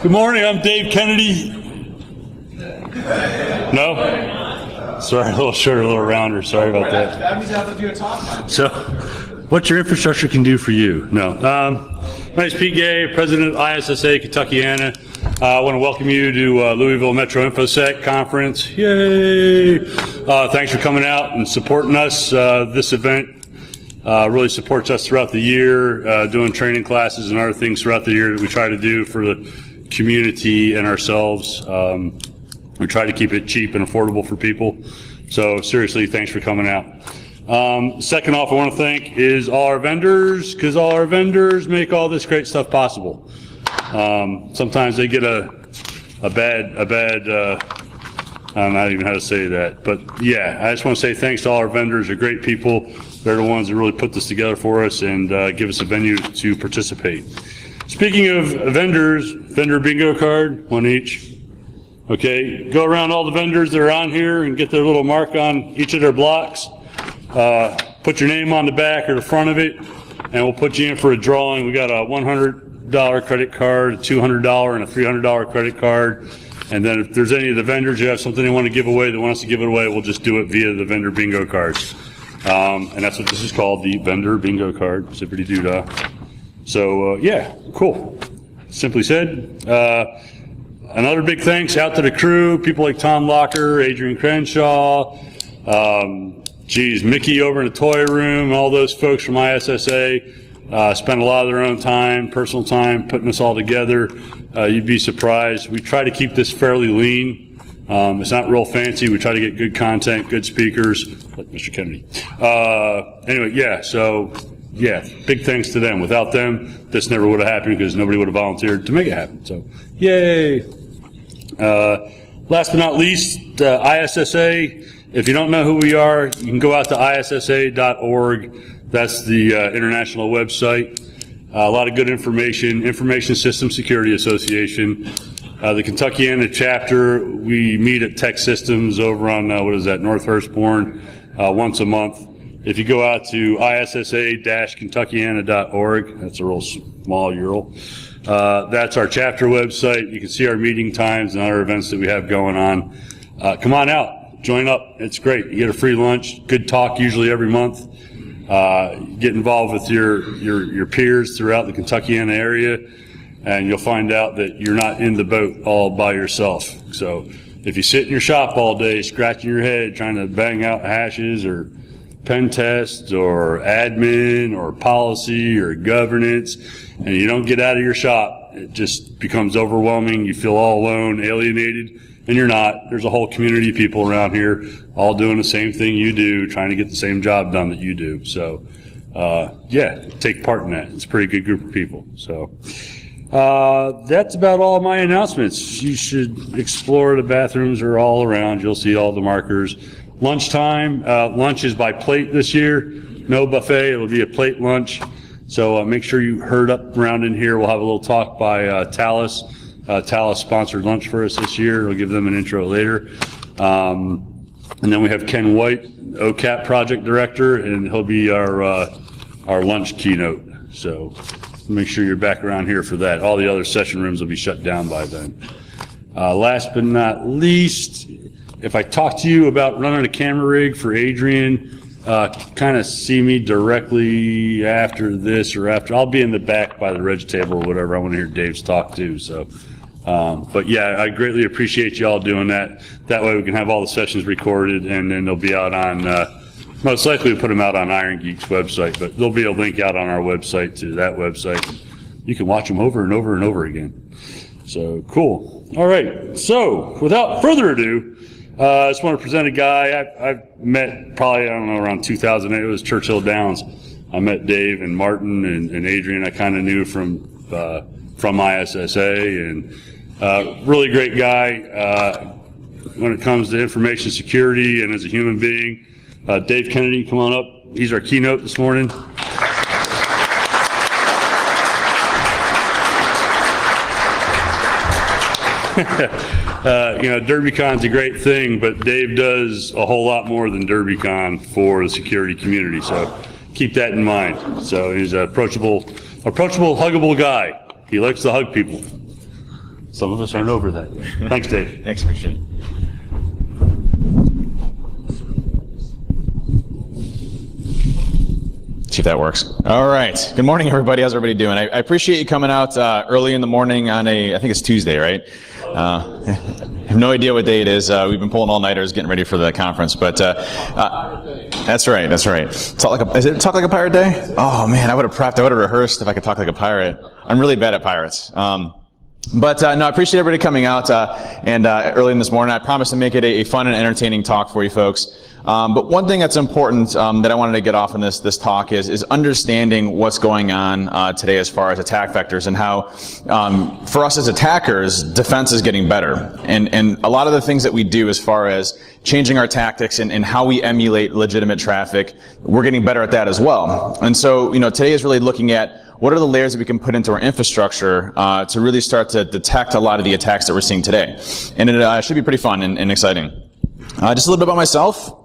Good morning, I'm Dave Kennedy. No? Sorry, a little shorter, a little rounder. Sorry about that. That means I have to do a talk. So, what your infrastructure can do for you? No. My name is Pete Gay, president of ISSA Kentuckiana. I want to welcome you to Louisville Metro InfoSec Conference. Yay! Thanks for coming out and supporting us. This event really supports us throughout the year, doing training classes and other things throughout the year that we try to do for the community and ourselves. We try to keep it cheap and affordable for people. So seriously, thanks for coming out. Second off, I want to thank is all our vendors, because all our vendors make all this great stuff possible. Sometimes they get a bad, I don't know even how to say that, but yeah, I just want to say thanks to all our vendors. They're great people. They're the ones that really put this together for us and give us a venue to participate. Speaking of vendors, vendor bingo card, one each. Okay, go around all the vendors that are on here and get their little mark on each of their blocks. Put your name on the back or the front of it, and we'll put you in for a drawing. We got a $100 credit card, a $200 and a $300 credit card. And then if there's any of the vendors who have something they want to give away, that want us to give it away, we'll just do it via the vendor bingo cards. And that's what this is called, the vendor bingo card, zippity-doo-dah. So, yeah, cool. Simply said. Another big thanks out to the crew, people like Tom Locker, Adrian Crenshaw, Mickey over in the toy room, all those folks from ISSA spend a lot of their own time, personal time, putting this all together. You'd be surprised. We try to keep this fairly lean. It's not real fancy. We try to get good content, good speakers, like Mr. Kennedy. Anyway, yeah, so, yeah, big thanks to them. Without them, this never would have happened because nobody would have volunteered to make it happen. So, yay. Last but not least, ISSA. If you don't know who we are, you can go out to issa.org. That's the international website. A lot of good information. Information Systems Security Association. The Kentuckiana chapter, we meet at Tech Systems over on, North Hurstbourne, once a month. If you go out to issa-kentuckiana.org, that's a real small URL. That's our chapter website. You can see our meeting times and other events that we have going on. Come on out, join up. It's great. You get a free lunch, good talk usually every month. Get involved with your peers throughout the Kentuckiana area, and you'll find out that you're not in the boat all by yourself. So if you sit in your shop all day, scratching your head, trying to bang out hashes or pen tests or admin or policy or governance, and you don't get out of your shop, it just becomes overwhelming. You feel all alone, alienated, and you're not. There's a whole community of people around here all doing the same thing you do, trying to get the same job done that you do. So, yeah, take part in that. It's a pretty good group of people. So, that's about all my announcements. You should explore the bathrooms are all around. You'll see all the markers. Lunchtime, lunch is by plate this year. No buffet, it'll be a plate lunch. So make sure you herd up around in here. We'll have a little talk by Talus. Talus sponsored lunch for us this year. We'll give them an intro later. And then we have Ken White, OCAP project director, and he'll be our lunch keynote. So make sure you're back around here for that. All the other session rooms will be shut down by then. Last but not least, if I talk to you about running a camera rig for Adrian, kind of see me directly after this or after. I'll be in the back by the reg table or whatever. I want to hear Dave's talk too. So, but yeah, I greatly appreciate you all doing that. That way we can have all the sessions recorded, and then they'll be out on, most likely we'll put them out on Iron Geek's website, but there'll be a link out on our website to that website. You can watch them over and over and over again. So cool. All right. So without further ado, I just want to present a guy I've met probably, I don't know, around 2008. It was Churchill Downs. I met Dave and Martin and Adrian. I kind of knew from ISSA, and really great guy when it comes to information security and as a human being. Dave Kennedy, come on up. He's our keynote this morning. DerbyCon's a great thing, but Dave does a whole lot more than DerbyCon for the security community, so keep that in mind. So he's an approachable, huggable guy. He likes to hug people. Some of us aren't over that yet. Thanks, Dave. Thanks, Christian. See if that works. All right. Good morning, everybody. How's everybody doing? I appreciate you coming out early in the morning on I think it's Tuesday, right? I have no idea what day it is. We've been pulling all-nighters getting ready for the conference, but that's right. Is it Talk Like a Pirate Day? Oh man, I would have prepped. I would have rehearsed if I could talk like a pirate. I'm really bad at pirates. But no, I appreciate everybody coming out and early in this morning. I promise to make it a fun and entertaining talk for you folks. But one thing that's important that I wanted to get off in this talk is understanding what's going on today as far as attack vectors and how for us as attackers, defense is getting better. And a lot of the things that we do as far as changing our tactics and how we emulate legitimate traffic, we're getting better at that as well. And so, today is really looking at what are the layers that we can put into our infrastructure to really start to detect a lot of the attacks that we're seeing today. And it should be pretty fun and exciting. Just a little bit about myself.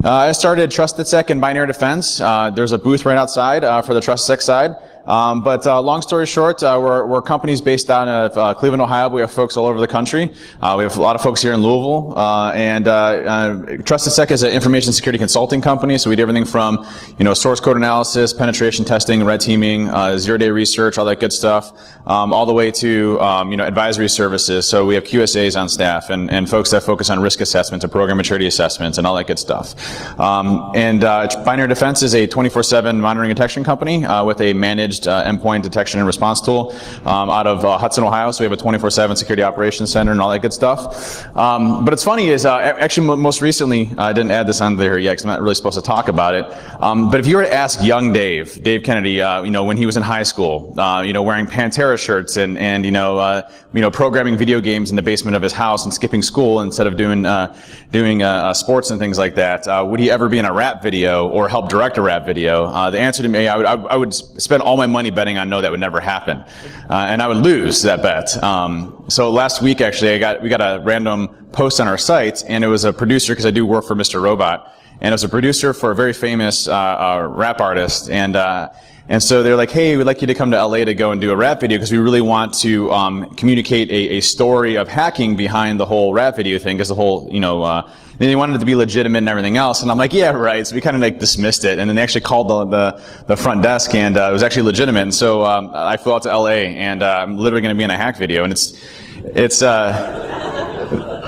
I started TrustedSec in Binary Defense. There's a booth right outside for the TrustedSec side. But long story short, we're companies based out of Cleveland, Ohio. We have folks all over the country. We have a lot of folks here in Louisville. And TrustedSec is an information security consulting company. So we do everything from, source code analysis, penetration testing, red teaming, zero-day research, all that good stuff, all the way to, advisory services. So we have QSAs on staff and folks that focus on risk assessments and program maturity assessments and all that good stuff. Binary Defense is a 24/7 monitoring and detection company with a managed endpoint detection and response tool out of Hudson, Ohio. So we have a 24/7 security operations center and all that good stuff. But it's funny is actually most recently, I didn't add this on there yet because I'm not really supposed to talk about it. But if you were to ask young Dave Kennedy, when he was in high school, wearing Pantera shirts and programming video games in the basement of his house and skipping school instead of doing sports and things like that, would he ever be in a rap video or help direct a rap video? The answer to me, I would spend all my money betting on no, that would never happen, and I would lose that bet. So last week, actually, we got a random post on our site, and it was a producer because I do work for Mr. Robot, and it was a producer for a very famous rap artist, and so they're like, hey, we'd like you to come to LA to go and do a rap video because we really want to communicate a story of hacking behind the whole rap video thing, because the whole, they wanted it to be legitimate and everything else. And I'm like, yeah, right. So we kind of dismissed it. And then they actually called the front desk, and it was actually legitimate. And so I flew out to LA, and I'm literally going to be in a hack video. And it's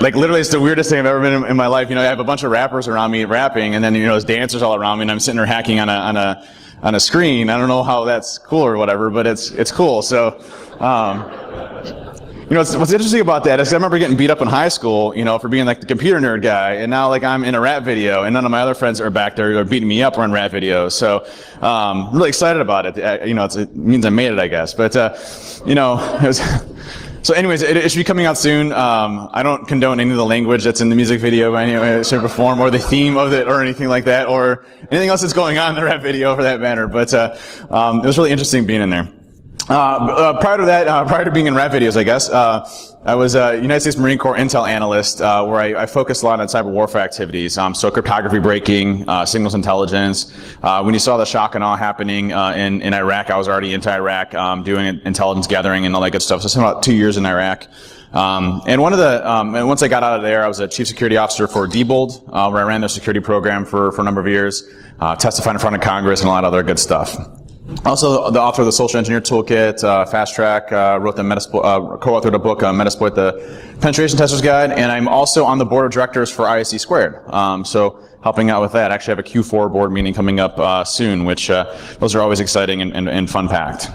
literally it's the weirdest thing I've ever been in my life. I have a bunch of rappers around me rapping, and then there's dancers all around me, and I'm sitting there hacking on a screen. I don't know how that's cool or whatever, but it's cool. So, what's interesting about that is I remember getting beat up in high school, for being like the computer nerd guy, and now I'm in a rap video, and none of my other friends are back there beating me up on rap videos. So, I'm really excited about it. It means I made it, I guess. But, so anyways, it should be coming out soon. I don't condone any of the language that's in the music video by any way, shape, or form, or the theme of it, or anything like that, or anything else that's going on in the rap video for that matter. But it was really interesting being in there. Prior to being in rap videos, I guess, I was a United States Marine Corps intel analyst, where I focused a lot on cyber warfare activities. So cryptography breaking, signals intelligence. When you saw the shock and awe happening in Iraq, I was already into Iraq, doing intelligence gathering and all that good stuff. So I spent about 2 years in Iraq. And once I got out of there, I was a chief security officer for Diebold, where I ran their security program for a number of years, testified in front of Congress and a lot of other good stuff. Also, the author of the Social Engineer Toolkit, Fast Track, co-authored a book, Metasploit, the Penetration Tester's Guide, and I'm also on the board of directors for ISC Squared. So helping out with that. Actually, I have a Q4 board meeting coming up soon, which those are always exciting and fun-packed.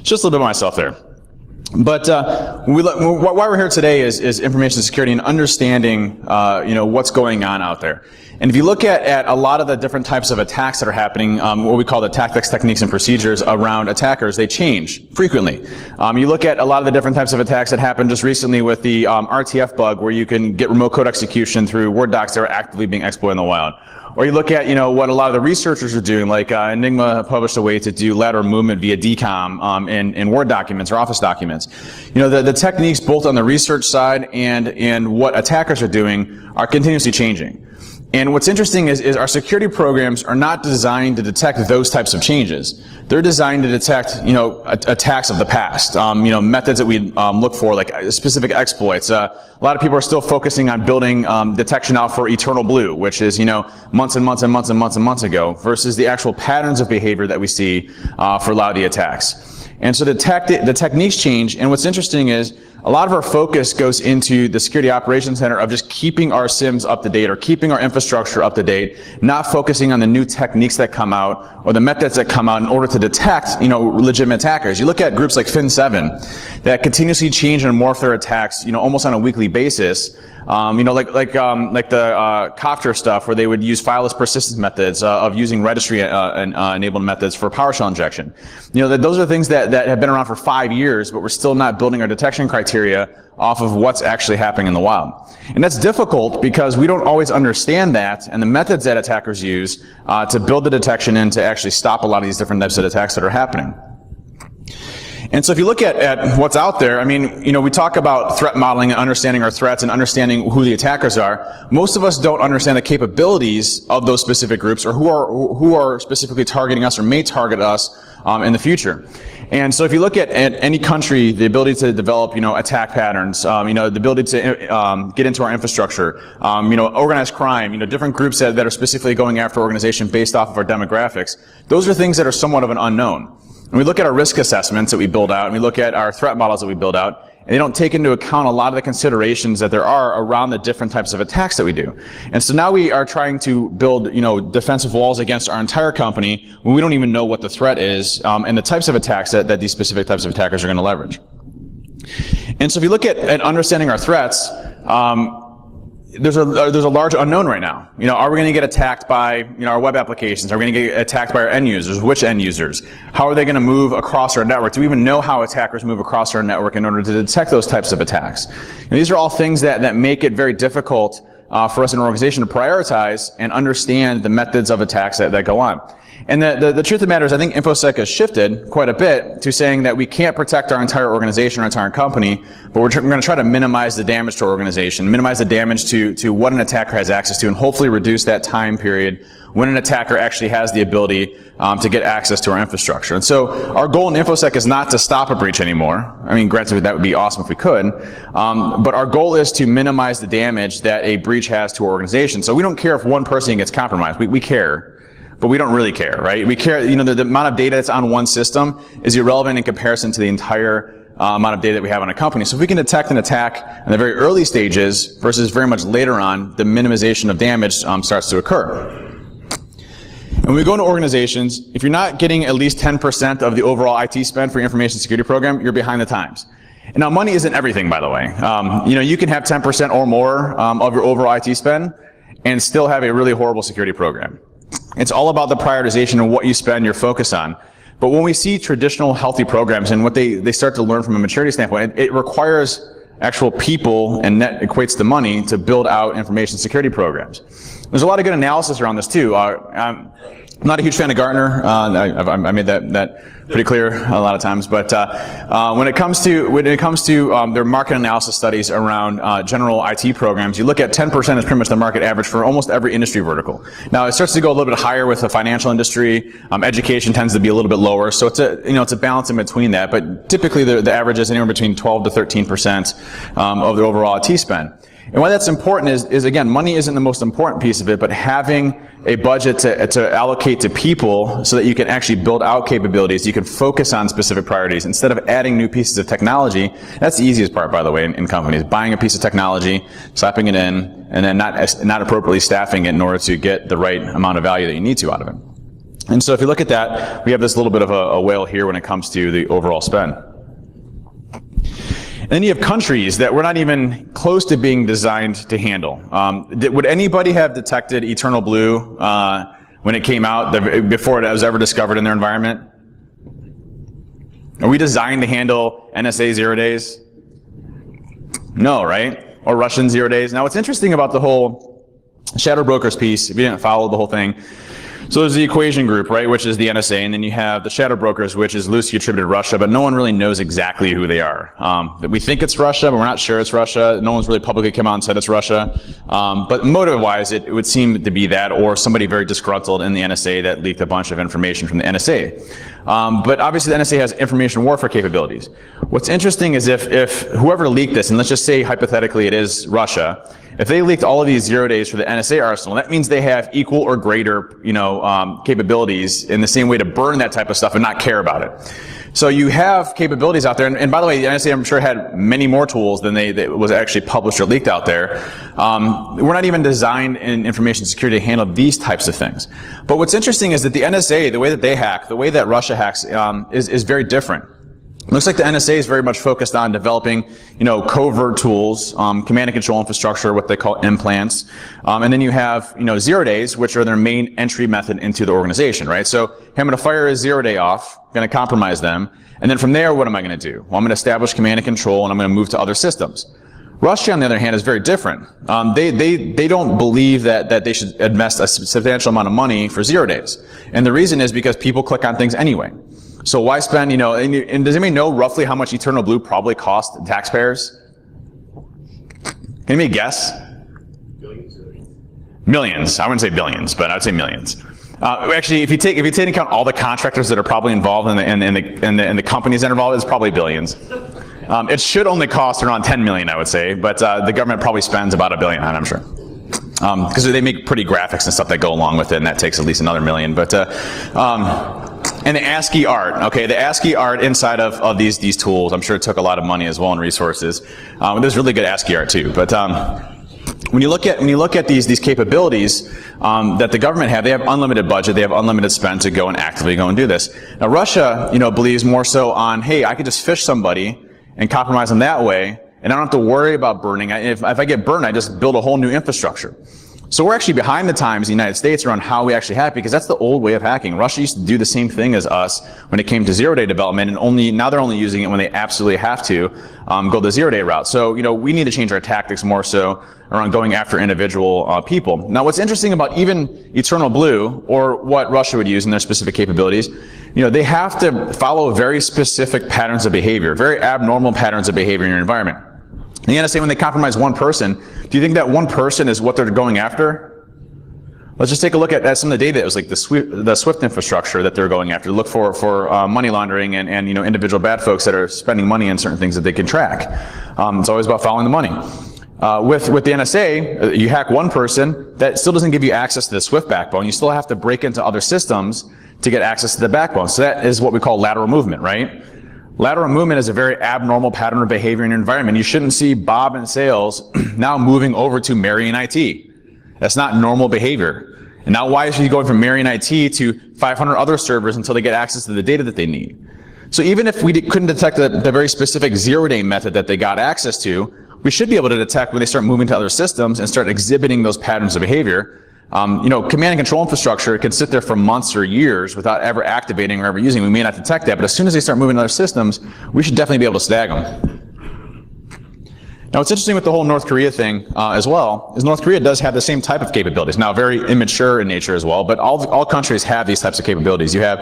Just a little bit of myself there. But why we're here today is information security and understanding what's going on out there. And if you look at a lot of the different types of attacks that are happening, what we call the tactics, techniques, and procedures around attackers, they change frequently. You look at a lot of the different types of attacks that happened just recently with the RTF bug, where you can get remote code execution through Word docs that are actively being exploited in the wild. Or you look at, what a lot of the researchers are doing, like Enigma published a way to do lateral movement via DCOM in Word documents or Office documents. The techniques both on the research side and what attackers are doing are continuously changing. And what's interesting is our security programs are not designed to detect those types of changes. They're designed to detect, attacks of the past, methods that we look for, like specific exploits. A lot of people are still focusing on building detection out for Eternal Blue, which is, months and months and months and months and months ago, versus the actual patterns of behavior that we see for a lot of the attacks. And so the techniques change, and what's interesting is a lot of our focus goes into the Security Operations Center of just keeping our SIMs up to date or keeping our infrastructure up to date, not focusing on the new techniques that come out or the methods that come out in order to detect, legitimate attackers. You look at groups like Fin7 that continuously change and morph their attacks, almost on a weekly basis. Like the Copter stuff, where they would use fileless persistence methods of using registry enabled methods for PowerShell injection. Those are things that have been around for 5 years, but we're still not building our detection criteria off of what's actually happening in the wild. And that's difficult because we don't always understand that and the methods that attackers use to build the detection and to actually stop a lot of these different types of attacks that are happening. And so if you look at what's out there, we talk about threat modeling and understanding our threats and understanding who the attackers are. Most of us don't understand the capabilities of those specific groups or who are specifically targeting us or may target us in the future. And so if you look at any country, the ability to develop, attack patterns, the ability to get into our infrastructure, organized crime, different groups that are specifically going after organization based off of our demographics, those are things that are somewhat of an unknown. And we look at our risk assessments that we build out, and we look at our threat models that we build out, and they don't take into account a lot of the considerations that there are around the different types of attacks that we do. And so now we are trying to build, defensive walls against our entire company when we don't even know what the threat is, and the types of attacks that these specific types of attackers are going to leverage. And so if you look at understanding our threats, there's a large unknown right now. Are we going to get attacked by, our web applications? Are we going to get attacked by our end users? Which end users? How are they going to move across our network? Do we even know how attackers move across our network in order to detect those types of attacks? These are all things that make it very difficult for us in an organization to prioritize and understand the methods of attacks that go on. And the truth of the matter is, I think InfoSec has shifted quite a bit to saying that we can't protect our entire organization, our entire company, but we're going to try to minimize the damage to our organization, minimize the damage to what an attacker has access to, and hopefully reduce that time period when an attacker actually has the ability to get access to our infrastructure. And so our goal in InfoSec is not to stop a breach anymore. Granted, that would be awesome if we could, but our goal is to minimize the damage that a breach has to our organization. So we don't care if one person gets compromised. We care. But we don't really care, right? We care, the amount of data that's on one system is irrelevant in comparison to the entire amount of data that we have on a company. So if we can detect an attack in the very early stages versus very much later on, the minimization of damage starts to occur. And when we go into organizations, if you're not getting at least 10% of the overall IT spend for your information security program, you're behind the times. And now money isn't everything, by the way. You can have 10% or more of your overall IT spend and still have a really horrible security program. It's all about the prioritization and what you spend your focus on. But when we see traditional healthy programs and what they start to learn from a maturity standpoint, it requires actual people, and net equates to money, to build out information security programs. There's a lot of good analysis around this too. I'm not a huge fan of Gartner. I made that pretty clear a lot of times. But when it comes to their market analysis studies around general IT programs, you look at 10% is pretty much the market average for almost every industry vertical. Now it starts to go a little bit higher with the financial industry. Education tends to be a little bit lower, so it's a balance in between that. But typically the average is anywhere between 12 to 13% of the overall IT spend. And why that's important is again, money isn't the most important piece of it, but having a budget to allocate to people so that you can actually build out capabilities, you can focus on specific priorities instead of adding new pieces of technology. That's the easiest part, by the way, in companies. Buying a piece of technology, slapping it in, and then not appropriately staffing it in order to get the right amount of value that you need to out of it. And so if you look at that, we have this little bit of a whale here when it comes to the overall spend. And then you have countries that we're not even close to being designed to handle. Would anybody have detected Eternal Blue when it came out, before it was ever discovered in their environment? Are we designed to handle NSA 0 days? No, right? Or Russian 0 days? Now what's interesting about the whole Shadow Brokers piece, if you didn't follow the whole thing, So there's the equation group, right, which is the NSA, and then you have the shadow brokers, which is loosely attributed to Russia, but no one really knows exactly who they are. We think it's Russia, but we're not sure it's Russia. No one's really publicly come out and said it's Russia. But motive-wise, it would seem to be that, or somebody very disgruntled in the NSA that leaked a bunch of information from the NSA. But obviously the NSA has information warfare capabilities. What's interesting is if whoever leaked this, and let's just say hypothetically it is Russia, if they leaked all of these 0 days for the NSA arsenal, that means they have equal or greater, capabilities in the same way to burn that type of stuff and not care about it. So you have capabilities out there, and by the way, the NSA I'm sure had many more tools than that was actually published or leaked out there. We're not even designed in information security to handle these types of things. But what's interesting is that the NSA, the way that they hack, the way that Russia hacks, is very different. It looks like the NSA is very much focused on developing, covert tools, command and control infrastructure, what they call implants. And then you have, 0 days, which are their main entry method into the organization, right? So I'm going to fire a 0 day off, going to compromise them. And then from there, what am I going to do? Well, I'm going to establish command and control, and I'm going to move to other systems. Russia, on the other hand, is very different. They don't believe that they should invest a substantial amount of money for 0 days. And the reason is because people click on things anyway. So why spend, and does anybody know roughly how much Eternal Blue probably cost taxpayers? Can anybody guess? Millions. I wouldn't say billions, but I'd say millions. Actually, if you take into account all the contractors that are probably involved and the companies that are involved, it's probably billions. It should only cost around 10 million, I would say, but the government probably spends about $1 billion on it, I'm sure. Because they make pretty graphics and stuff that go along with it, and that takes at least another million. But and the ASCII art, okay, the ASCII art inside of these tools, I'm sure it took a lot of money as well and resources. There's really good ASCII art too. But when you look at these capabilities that the government have, they have unlimited budget, they have unlimited spend to go and actively go and do this. Now Russia, believes more so on, hey, I could just phish somebody and compromise them that way, and I don't have to worry about burning. If I get burned, I just build a whole new infrastructure. So we're actually behind the times in the United States around how we actually hack, because that's the old way of hacking. Russia used to do the same thing as us when it came to 0 day development, and now they're only using it when they absolutely have to go the 0 day route. So, we need to change our tactics more so around going after individual people. Now, what's interesting about even Eternal Blue, or what Russia would use in their specific capabilities, they have to follow very specific patterns of behavior, very abnormal patterns of behavior in your environment. The NSA, when they compromise one person, do you think that one person is what they're going after? Let's just take a look at some of the data. It was like the SWIFT infrastructure that they're going after. Look for money laundering and individual bad folks that are spending money on certain things that they can track. It's always about following the money. With the NSA, you hack one person, that still doesn't give you access to the SWIFT backbone. You still have to break into other systems to get access to the backbone. So that is what we call lateral movement, right? Lateral movement is a very abnormal pattern of behavior in your environment. You shouldn't see Bob in sales now moving over to Mary in IT. That's not normal behavior. And now why is he going from Mary in IT to 500 other servers until they get access to the data that they need? So even if we couldn't detect the very specific 0 day method that they got access to, we should be able to detect when they start moving to other systems and start exhibiting those patterns of behavior. Command and control infrastructure can sit there for months or years without ever activating or ever using. We may not detect that, but as soon as they start moving to other systems, we should definitely be able to snag them. Now, what's interesting with the whole North Korea thing as well is North Korea does have the same type of capabilities. Now, very immature in nature as well, but all countries have these types of capabilities. You have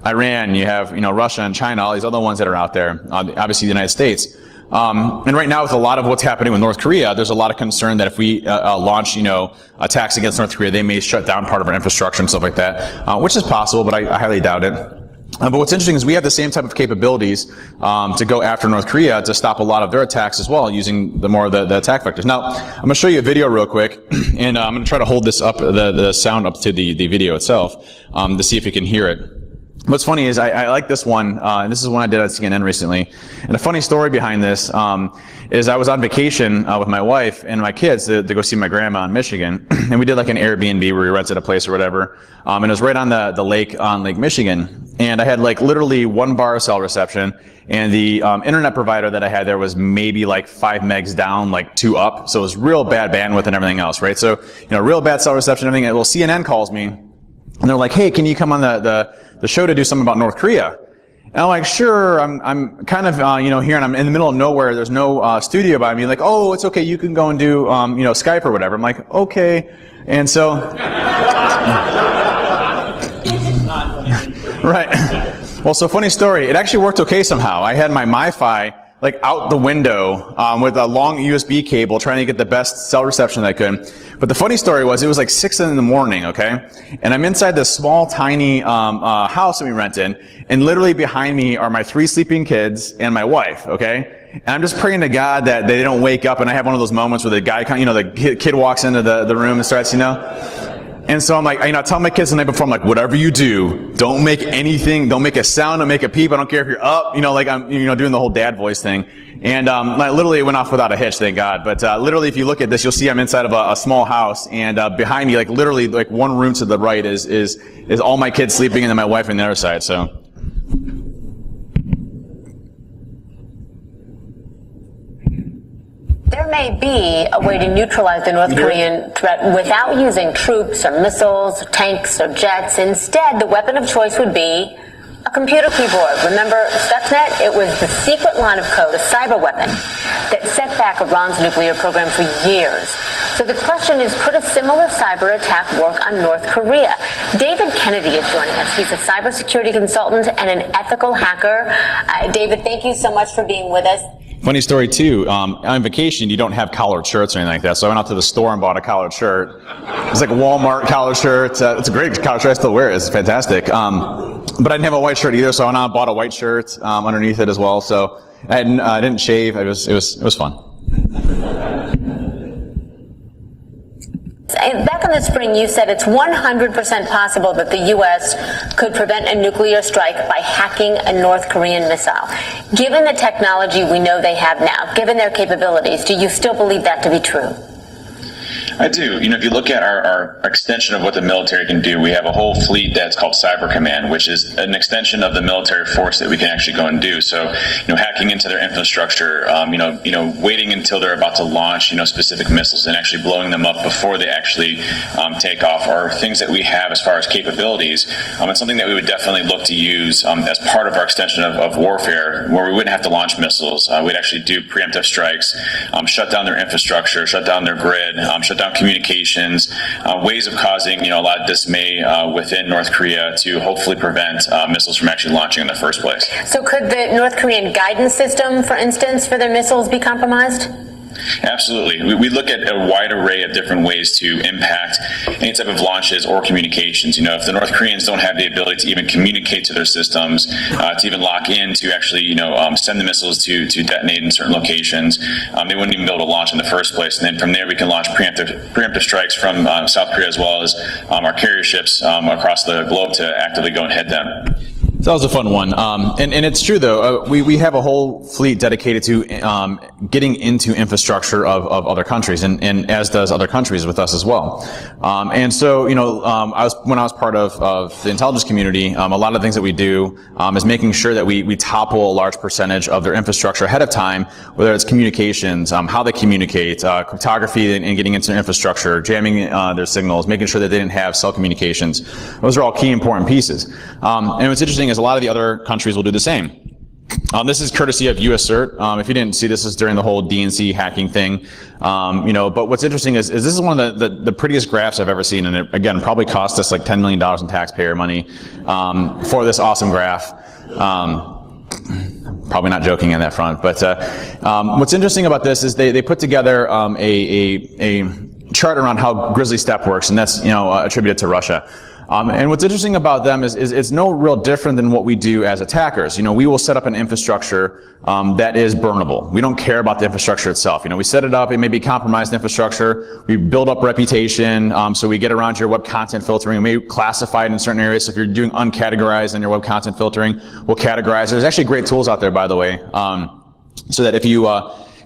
Iran, you have Russia and China, all these other ones that are out there. Obviously, the United States. And right now, with a lot of what's happening with North Korea, there's a lot of concern that if we launch, attacks against North Korea, they may shut down part of our infrastructure and stuff like that, which is possible, but I highly doubt it. But what's interesting is we have the same type of capabilities to go after North Korea to stop a lot of their attacks as well, using the attack vectors. Now, I'm going to show you a video real quick, and I'm going to try to hold this up, the sound up to the video itself, to see if you can hear it. What's funny is I like this one, and this is one I did at CNN recently. And a funny story behind this is I was on vacation with my wife and my kids to go see my grandma in Michigan, and we did like an Airbnb where we rented a place or whatever, and it was right on the lake on Lake Michigan. And I had like literally 1 bar of cell reception, and the internet provider that I had there was maybe like 5 megs down, like 2 up, so it was real bad bandwidth and everything else, right? So real bad cell reception and everything. Well, CNN calls me, and they're like, "Hey, can you come on the show to do something about North Korea?" And I'm like, "Sure." I'm kind of here, and I'm in the middle of nowhere. There's no studio by me. Like, "Oh, it's okay. You can go and do Skype or whatever." I'm like, "Okay." And so Right. Well, so funny story. It actually worked okay somehow. I had my MiFi like out the window with a long USB cable trying to get the best cell reception that I could. But the funny story was it was like 6 in the morning, okay? And I'm inside this small, tiny house that we rented, and literally behind me are my 3 sleeping kids and my wife, okay? And I'm just praying to God that they don't wake up, and I have one of those moments where the guy, the kid walks into the room and starts, And so I'm like, I tell my kids the night before, I'm like, whatever you do, don't make a sound, don't make a peep. I don't care if you're up, like I'm, doing the whole dad voice thing. And, I literally went off without a hitch, thank God. But, literally, if you look at this, you'll see I'm inside of a small house, and, behind me, like literally, like one room to the right is all my kids sleeping, and then my wife on the other side, so. There may be a way to neutralize the North Korean threat without using troops or missiles, tanks or jets. Instead, the weapon of choice would be a computer keyboard. Remember Stuxnet? It was the secret line of code, a cyber weapon, that set back Iran's nuclear program for years. So the question is, could a similar cyber attack work on North Korea? David Kennedy is joining us. He's a cybersecurity consultant and an ethical hacker. David, thank you so much for being with us. Funny story too, on vacation you don't have collared shirts or anything like that, so I went out to the store and bought a collared shirt. It's like a Walmart collared shirt. It's a great collared shirt, I still wear it, it's fantastic. But I didn't have a white shirt either, so I went out and bought a white shirt underneath it as well, so I didn't shave. It was fun. Back in the spring, you said it's 100% possible that the U.S. could prevent a nuclear strike by hacking a North Korean missile. Given the technology we know they have now, given their capabilities, do you still believe that to be true? I do. If you look at our extension of what the military can do, we have a whole fleet that's called Cyber Command, which is an extension of the military force that we can actually go and do. So, hacking into their infrastructure, waiting until they're about to launch, specific missiles and actually blowing them up before they actually take off are things that we have as far as capabilities. It's something that we would definitely look to use as part of our extension of warfare, where we wouldn't have to launch missiles. We'd actually do preemptive strikes, shut down their infrastructure, shut down their grid, shut down communications, ways of causing a lot of dismay within North Korea to hopefully prevent missiles from actually launching in the first place. So could the North Korean guidance system, for instance, for their missiles be compromised? Absolutely. We look at a wide array of different ways to impact any type of launches or communications. If the North Koreans don't have the ability to even communicate to their systems, to even lock in to actually, send the missiles to detonate in certain locations, they wouldn't even be able to launch in the first place. And then from there, we can launch preemptive strikes from South Korea, as well as our carrier ships across the globe to actively go and hit them. That was a fun one. And it's true though, we have a whole fleet dedicated to getting into infrastructure of other countries, and as does other countries with us as well. And so, when I was part of the intelligence community, a lot of things that we do is making sure that we topple a large percentage of their infrastructure ahead of time, whether it's communications, how they communicate, cryptography and getting into their infrastructure, jamming their signals, making sure that they didn't have cell communications. Those are all key important pieces. And what's interesting is a lot of the other countries will do the same. This is courtesy of US CERT. If you didn't see, this is during the whole DNC hacking thing. But what's interesting is this is one of the prettiest graphs I've ever seen, and it, again, probably cost us like $10 million in taxpayer money for this awesome graph. Probably not joking on that front, but what's interesting about this is they put together a chart around how Grizzly Steppe works, and that's attributed to Russia. And what's interesting about them is it's no real different than what we do as attackers. We will set up an infrastructure that is burnable. We don't care about the infrastructure itself. We set it up, it may be compromised infrastructure, we build up reputation, so we get around your web content filtering, we may classify it in certain areas. So if you're doing uncategorized in your web content filtering, we'll categorize. There's actually great tools out there, by the way, so that if you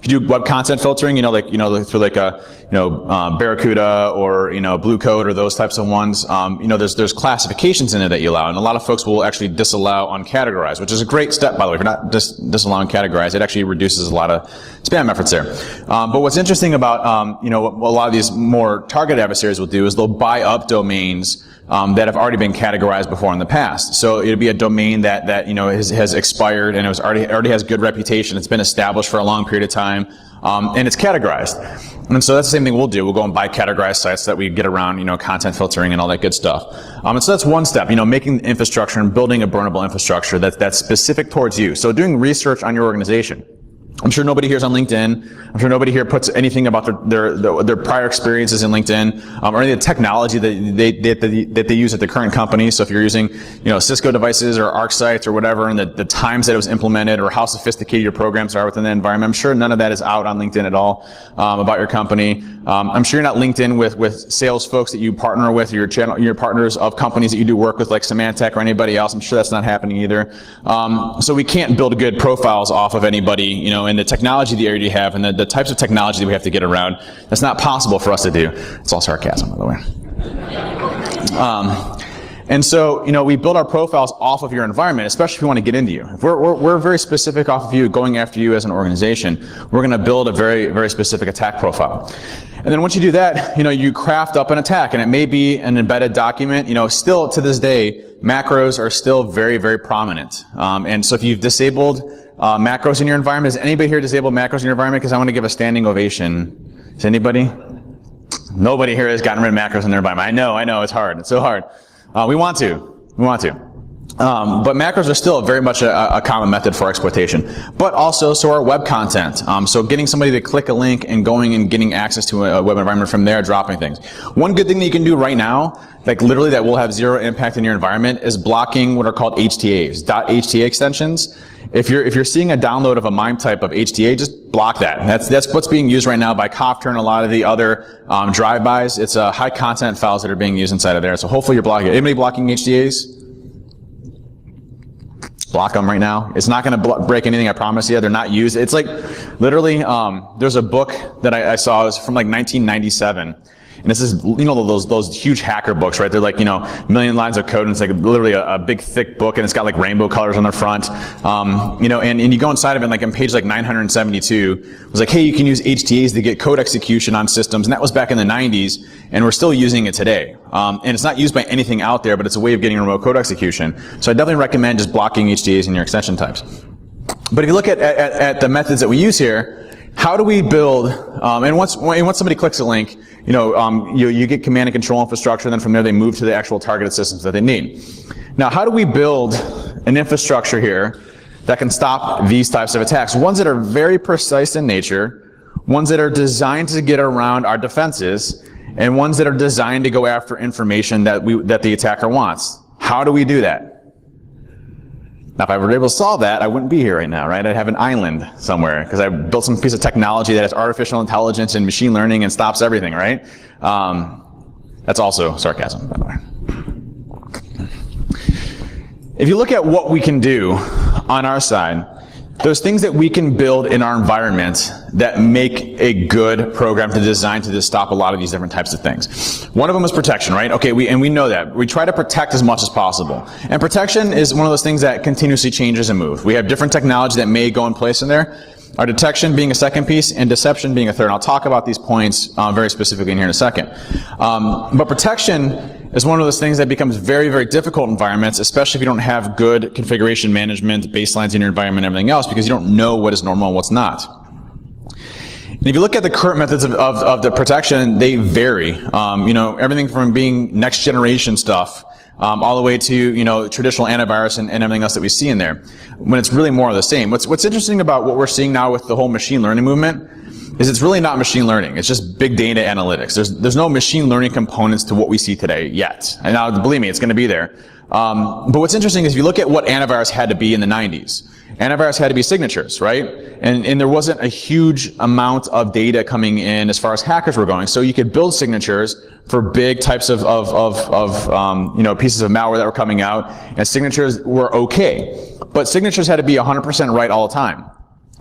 do web content filtering, through like a, Barracuda or, Blue Code or those types of ones, there's classifications in it that you allow, and a lot of folks will actually disallow uncategorized, which is a great step, by the way. If you're not disallowing categorized, it actually reduces a lot of spam efforts there. But what's interesting about, what a lot of these more targeted adversaries will do is they'll buy up domains that have already been categorized before in the past. So it'd be a domain that has expired and it was already has good reputation. It's been established for a long period of time, and it's categorized. And so that's the same thing we'll do. We'll go and buy categorized sites so that we get around, content filtering and all that good stuff. And so that's one step, making the infrastructure and building a burnable infrastructure that's specific towards you. So doing research on your organization. I'm sure nobody here is on LinkedIn. I'm sure nobody here puts anything about their prior experiences in LinkedIn, or any of the technology that they use at the current company. So if you're using, Cisco devices or Arc sites or whatever, and the times that it was implemented or how sophisticated your programs are within the environment, I'm sure none of that is out on LinkedIn at all, about your company. I'm sure you're not linked in with sales folks that you partner with, or your partners of companies that you do work with, like Symantec or anybody else. I'm sure that's not happening either. So we can't build good profiles off of anybody, and the technology that you already have and the types of technology that we have to get around. That's not possible for us to do. It's all sarcasm, by the way. And so, we build our profiles off of your environment, especially if we want to get into you. If we're very specific off of you, going after you as an organization, we're going to build a very, very specific attack profile. And then once you do that, you craft up an attack, and it may be an embedded document. Still to this day, macros are still very, very prominent. And so if you've disabled macros in your environment, has anybody here disabled macros in your environment? Because I want to give a standing ovation. Is anybody? Nobody here has gotten rid of macros in their environment. I know, it's hard. It's so hard. We want to. But macros are still very much a common method for exploitation. But also, so are web content. So getting somebody to click a link and going and getting access to a web environment from there, dropping things. One good thing that you can do right now, like literally that will have zero impact in your environment, is blocking what are called HTAs, .hta extensions. If you're seeing a download of a MIME type of HTA, just block that. That's what's being used right now by Kafka and a lot of the other drive-bys. It's high content files that are being used inside of there. So hopefully you're blocking it. Anybody blocking HTAs? Block them right now. It's not going to break anything, I promise you. They're not used. It's like literally, there's a book that I saw. It was from like 1997. And this is, those huge hacker books, right? They're like, million lines of code, and it's like literally a big thick book, and it's got like rainbow colors on the front. And you go inside of it, and like on page like 972, it was like, hey, you can use HTAs to get code execution on systems. And that was back in the 90s, and we're still using it today. And it's not used by anything out there, but it's a way of getting remote code execution. So I definitely recommend just blocking HTAs in your extension types. But if you look at the methods that we use here, how do we build, and once somebody clicks a link, you get command and control infrastructure, and then from there they move to the actual targeted systems that they need. Now, how do we build an infrastructure here that can stop these types of attacks? Ones that are very precise in nature, ones that are designed to get around our defenses, and ones that are designed to go after information that the attacker wants. How do we do that? Now, if I were able to solve that, I wouldn't be here right now, right? I'd have an island somewhere, because I built some piece of technology that has artificial intelligence and machine learning and stops everything, right? That's also sarcasm, by the way. If you look at what we can do on our side, those things that we can build in our environment that make a good program to design to just stop a lot of these different types of things. One of them is protection, right? Okay, we know that. We try to protect as much as possible. And protection is one of those things that continuously changes and moves. We have different technology that may go in place in there. Our detection being a second piece, and deception being a third. And I'll talk about these points very specifically in here in a second. But protection is one of those things that becomes very, very difficult in environments, especially if you don't have good configuration management, baselines in your environment, and everything else, because you don't know what is normal and what's not. And if you look at the current methods of the protection, they vary. Everything from being next generation stuff, all the way to, traditional antivirus and everything else that we see in there, when it's really more of the same. What's interesting about what we're seeing now with the whole machine learning movement is it's really not machine learning. It's just big data analytics. There's no machine learning components to what we see today yet. And now, believe me, it's going to be there. But what's interesting is if you look at what antivirus had to be in the 90s, antivirus had to be signatures, right? And there wasn't a huge amount of data coming in as far as hackers were going. So you could build signatures for big types of pieces of malware that were coming out, and signatures were okay. But signatures had to be 100% right all the time.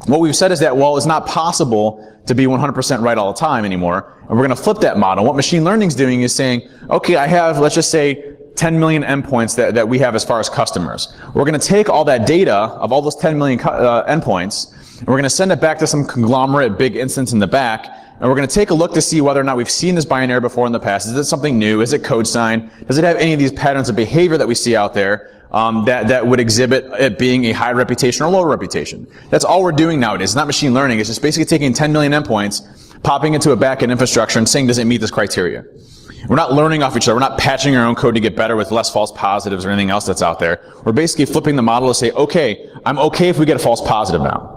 What we've said is that, well, it's not possible to be 100% right all the time anymore, and we're going to flip that model. What machine learning is doing is saying, okay, I have, let's just say, 10 million endpoints that we have as far as customers. We're going to take all that data of all those 10 million endpoints, and we're going to send it back to some conglomerate big instance in the back, and we're going to take a look to see whether or not we've seen this binary before in the past. Is it something new? Is it code sign? Does it have any of these patterns of behavior that we see out there that would exhibit it being a high reputation or low reputation? That's all we're doing nowadays. It's not machine learning. It's just basically taking 10 million endpoints, popping into a backend infrastructure and saying, does it meet this criteria? We're not learning off each other. We're not patching our own code to get better with less false positives or anything else that's out there. We're basically flipping the model to say, okay, I'm okay if we get a false positive now.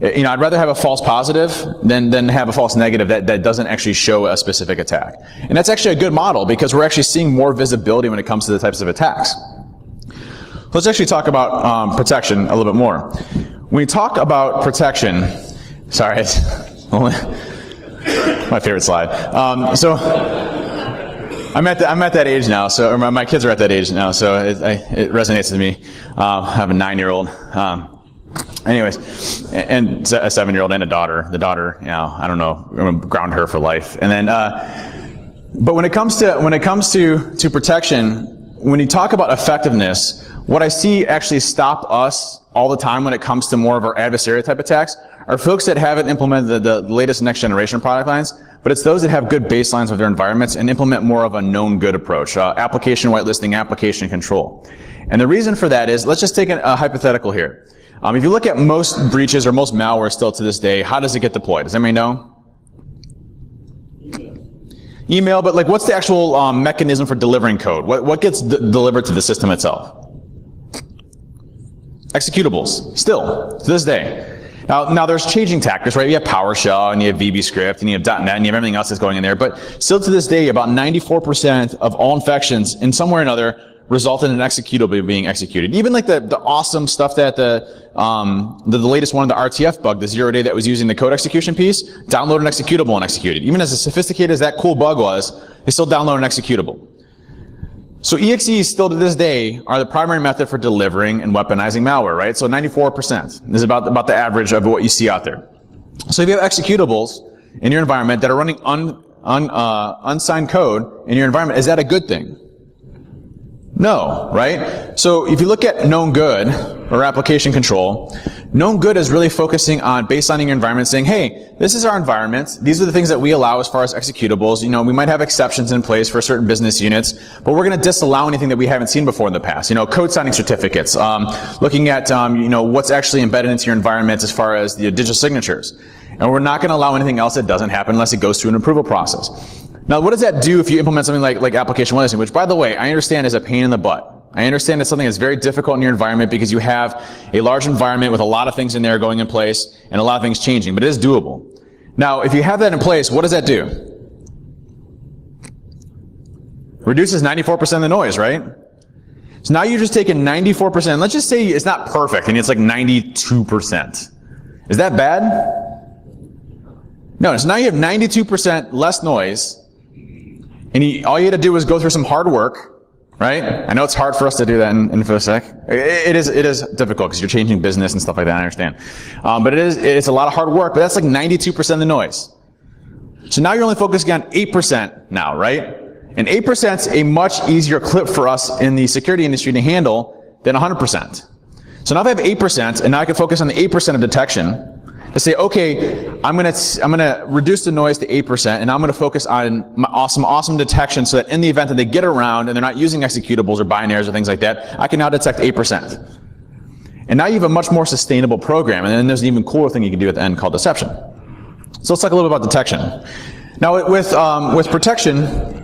I'd rather have a false positive than have a false negative that doesn't actually show a specific attack. And that's actually a good model because we're actually seeing more visibility when it comes to the types of attacks. Let's actually talk about protection a little bit more. When we talk about protection, sorry, it's only my favorite slide. I'm at that age now, or my kids are at that age now, so it resonates with me. I have a 9-year-old. Anyways, and a 7-year-old and a daughter. The daughter, I don't know, I'm gonna ground her for life. And then, but when it comes to protection, when you talk about effectiveness, what I see actually stop us all the time when it comes to more of our adversarial type attacks are folks that haven't implemented the latest next generation product lines, but it's those that have good baselines of their environments and implement more of a known good approach, application whitelisting, application control. And the reason for that is, let's just take a hypothetical here. If you look at most breaches or most malware still to this day, how does it get deployed? Does anybody know? Email, but like what's the actual mechanism for delivering code? What gets delivered to the system itself? Executables, still, to this day. Now there's changing tactics, right? You have PowerShell, and you have VBScript, and you have .NET, and you have everything else that's going in there. But still to this day, about 94% of all infections, in some way or another, result in an executable being executed. Even like the awesome stuff that the latest one, the RTF bug, the 0-day that was using the code execution piece, download an executable and execute it. Even as sophisticated as that cool bug was, they still download an executable. So EXEs still to this day are the primary method for delivering and weaponizing malware, right? So 94% is about the average of what you see out there. So if you have executables in your environment that are running unsigned code in your environment, is that a good thing? No, right? So if you look at known good or application control, known good is really focusing on baselining your environment, saying, hey, this is our environment. These are the things that we allow as far as executables. We might have exceptions in place for certain business units, but we're going to disallow anything that we haven't seen before in the past. Code signing certificates, looking at, what's actually embedded into your environment as far as the digital signatures. And we're not going to allow anything else that doesn't happen unless it goes through an approval process. Now, what does that do if you implement something like application whitelisting, which, by the way, I understand is a pain in the butt. I understand it's something that's very difficult in your environment because you have a large environment with a lot of things in there going in place and a lot of things changing, but it is doable. Now, if you have that in place, what does that do? Reduces 94% of the noise, right? So now you're just taking 94%. Let's just say it's not perfect and it's like 92%. Is that bad? No, so now you have 92% less noise, and all you had to do was go through some hard work, right? I know it's hard for us to do that in InfoSec. It is difficult because you're changing business and stuff like that, I understand. But it's a lot of hard work, but that's like 92% of the noise. So now you're only focusing on 8% now, right? And 8% is a much easier clip for us in the security industry to handle than 100%. So now if I have 8%, and now I can focus on the 8% of detection, to say, okay, I'm gonna reduce the noise to 8%, and I'm gonna focus on my awesome detection so that in the event that they get around and they're not using executables or binaries or things like that, I can now detect 8%. And now you have a much more sustainable program, and then there's an even cooler thing you can do at the end called deception. So let's talk a little bit about detection. Now with protection,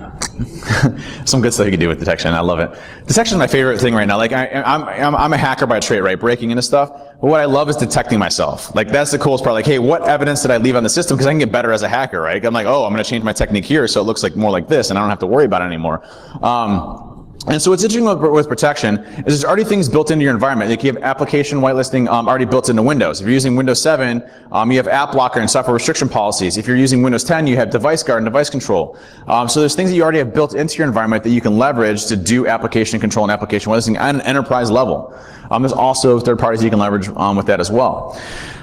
some good stuff you can do with detection. I love it. Detection is my favorite thing right now. Like I'm a hacker by trade, right? Breaking into stuff. But what I love is detecting myself. Like that's the coolest part. Like, hey, what evidence did I leave on the system? Because I can get better as a hacker, right? I'm like, oh, I'm going to change my technique here so it looks like more like this, and I don't have to worry about it anymore. And so what's interesting with protection is there's already things built into your environment. Like you have application whitelisting already built into Windows. If you're using Windows 7, you have app blocker and software restriction policies. If you're using Windows 10, you have device guard and device control. So there's things that you already have built into your environment that you can leverage to do application control and application whitelisting at an enterprise level. There's also third parties you can leverage with that as well.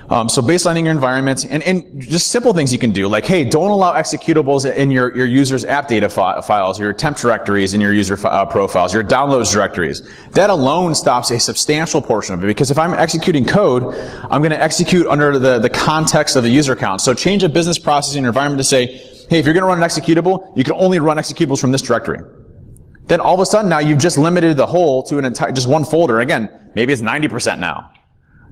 So baselining your environment, and just simple things you can do, like, hey, don't allow executables in your user's app data files, your temp directories, and your user profiles, your downloads directories. That alone stops a substantial portion of it, because if I'm executing code, I'm going to execute under the context of the user account. So change a business process in your environment to say, hey, if you're going to run an executable, you can only run executables from this directory. Then all of a sudden now you've just limited the whole to an entire, just one folder. Again, maybe it's 90% now.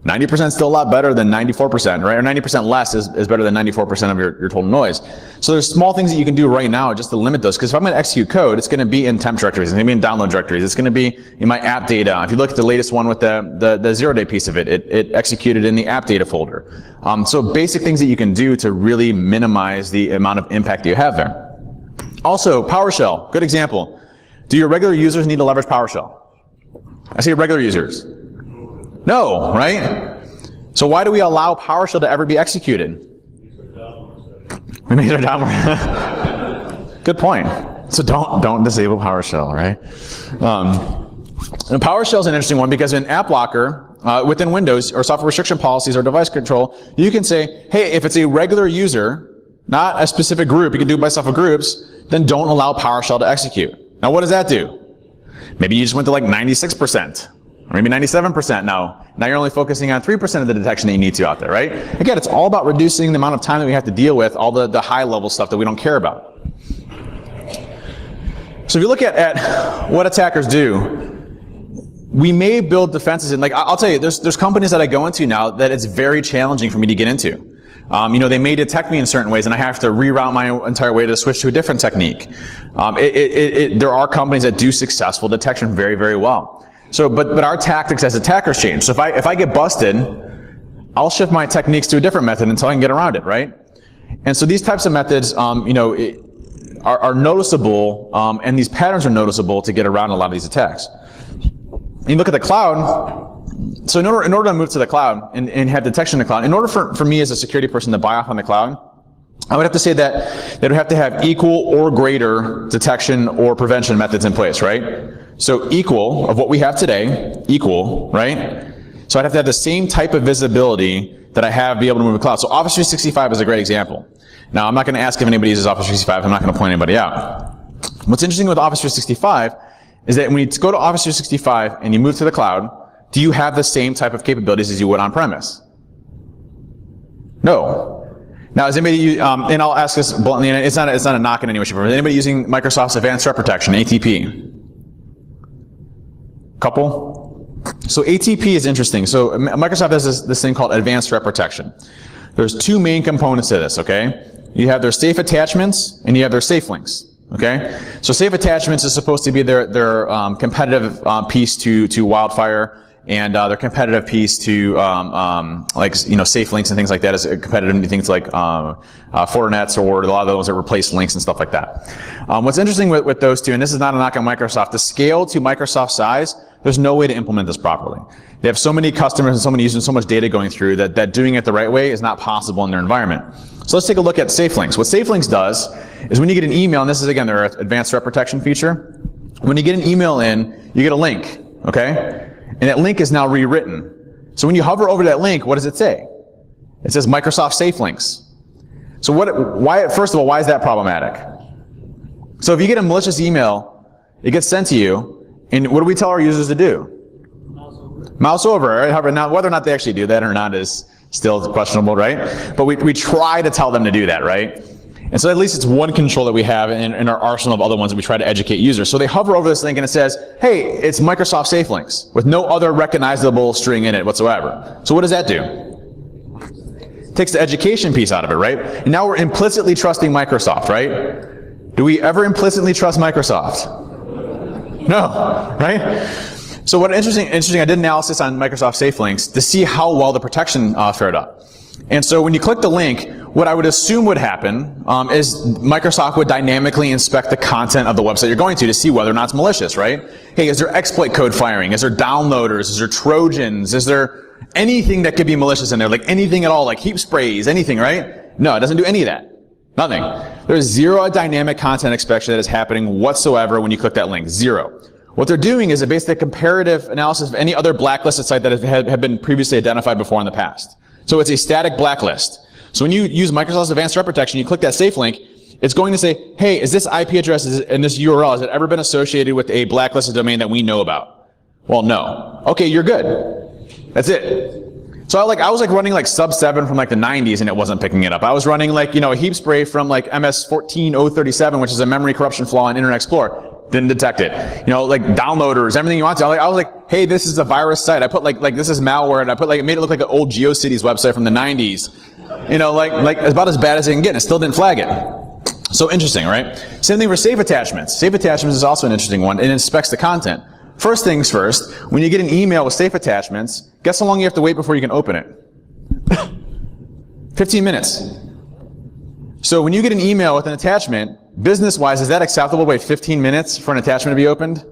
90% is still a lot better than 94%, right? Or 90% less is better than 94% of your total noise. So there's small things that you can do right now just to limit those. Because if I'm going to execute code, it's going to be in temp directories, it's going to be in download directories, it's going to be in my app data. If you look at the latest one with the 0-day piece of it, it executed in the app data folder. So basic things that you can do to really minimize the amount of impact that you have there. Also, PowerShell, good example. Do your regular users need to leverage PowerShell? I say regular users. No, right? So why do we allow PowerShell to ever be executed? We made it down. Good point. So don't disable PowerShell, right? And PowerShell is an interesting one because in AppLocker, within Windows or software restriction policies or device control, you can say, hey, if it's a regular user, not a specific group, you can do it by several groups, then don't allow PowerShell to execute. Now, what does that do? Maybe you just went to like 96%, or maybe 97% now. Now you're only focusing on 3% of the detection that you need to out there, right? Again, it's all about reducing the amount of time that we have to deal with all the high-level stuff that we don't care about. So if you look at what attackers do, we may build defenses in, like, I'll tell you, there's companies that I go into now that it's very challenging for me to get into. They may detect me in certain ways, and I have to reroute my entire way to switch to a different technique. There are companies that do successful detection very, very well. So, but our tactics as attackers change. So if I get busted, I'll shift my techniques to a different method until I can get around it, right? And so these types of methods, are noticeable, and these patterns are noticeable to get around a lot of these attacks. And you look at the cloud. So in order to move to the cloud and have detection in the cloud, in order for me as a security person to buy off on the cloud, I would have to say that they would have to have equal or greater detection or prevention methods in place, right? So equal of what we have today, equal, right? So I'd have to have the same type of visibility that I have be able to move to the cloud. So Office 365 is a great example. Now, I'm not going to ask if anybody uses Office 365. I'm not going to point anybody out. What's interesting with Office 365 is that when you go to Office 365 and you move to the cloud, do you have the same type of capabilities as you would on premise? No. Now, is anybody, and I'll ask this bluntly, and it's not a knock in any way, shape, or form. Is anybody using Microsoft's Advanced Threat Protection, ATP? Couple? So ATP is interesting. So Microsoft has this thing called Advanced Threat Protection. There's two main components to this, okay? You have their safe attachments, and you have their safe links. Okay, so safe attachments is supposed to be their competitive piece to Wildfire, and their competitive piece to safe links and things like that is competitive to things like Fortinets or a lot of those that replace links and stuff like that. What's interesting with those two, and this is not a knock on Microsoft, the scale to Microsoft size, there's no way to implement this properly. They have so many customers and so many users and so much data going through that doing it the right way is not possible in their environment. So let's take a look at Safe Links. What Safe Links does is when you get an email, and this is again their advanced threat protection feature, when you get an email in, you get a link, okay? And that link is now rewritten. So when you hover over that link, what does it say? It says Microsoft Safe Links. So first of all, why is that problematic? So if you get a malicious email, it gets sent to you, and what do we tell our users to do? Mouse over, right? However, now whether or not they actually do that or not is still questionable, right? But we try to tell them to do that, right? And so at least it's one control that we have in our arsenal of other ones that we try to educate users. So they hover over this link and it says, hey, it's Microsoft Safe Links with no other recognizable string in it whatsoever. So what does that do? It takes the education piece out of it, right? And now we're implicitly trusting Microsoft, right? Do we ever implicitly trust Microsoft? No, right? So what interesting, I did analysis on Microsoft Safe Links to see how well the protection fared up. And so when you click the link, what I would assume would happen is Microsoft would dynamically inspect the content of the website you're going to see whether or not it's malicious, right? Hey, is there exploit code firing? Is there downloaders? Is there Trojans? Is there anything that could be malicious in there? Like anything at all, like heap sprays, anything, right? No, it doesn't do any of that. Nothing. There's zero dynamic content inspection that is happening whatsoever when you click that link. Zero. What they're doing is basically a comparative analysis of any other blacklisted site that have been previously identified before in the past. So it's a static blacklist. So when you use Microsoft's Advanced Threat Protection, you click that safe link, it's going to say, hey, is this IP address and this URL, has it ever been associated with a blacklisted domain that we know about? Well, no. Okay, you're good. That's it. So I was running sub 7 from the 90s and it wasn't picking it up. I was running a heap spray from MS14037, which is a memory corruption flaw in Internet Explorer. Didn't detect it. Downloaders, everything you want to. I was like, hey, this is a virus site. I put this is malware, and I put made it look like an old GeoCities website from the 90s. About as bad as it can get, and it still didn't flag it. So interesting, right? Same thing for safe attachments. Safe attachments is also an interesting one. It inspects the content. First things first, when you get an email with safe attachments, guess how long you have to wait before you can open it? 15 minutes. So when you get an email with an attachment, business-wise, is that acceptable to wait 15 minutes for an attachment to be opened?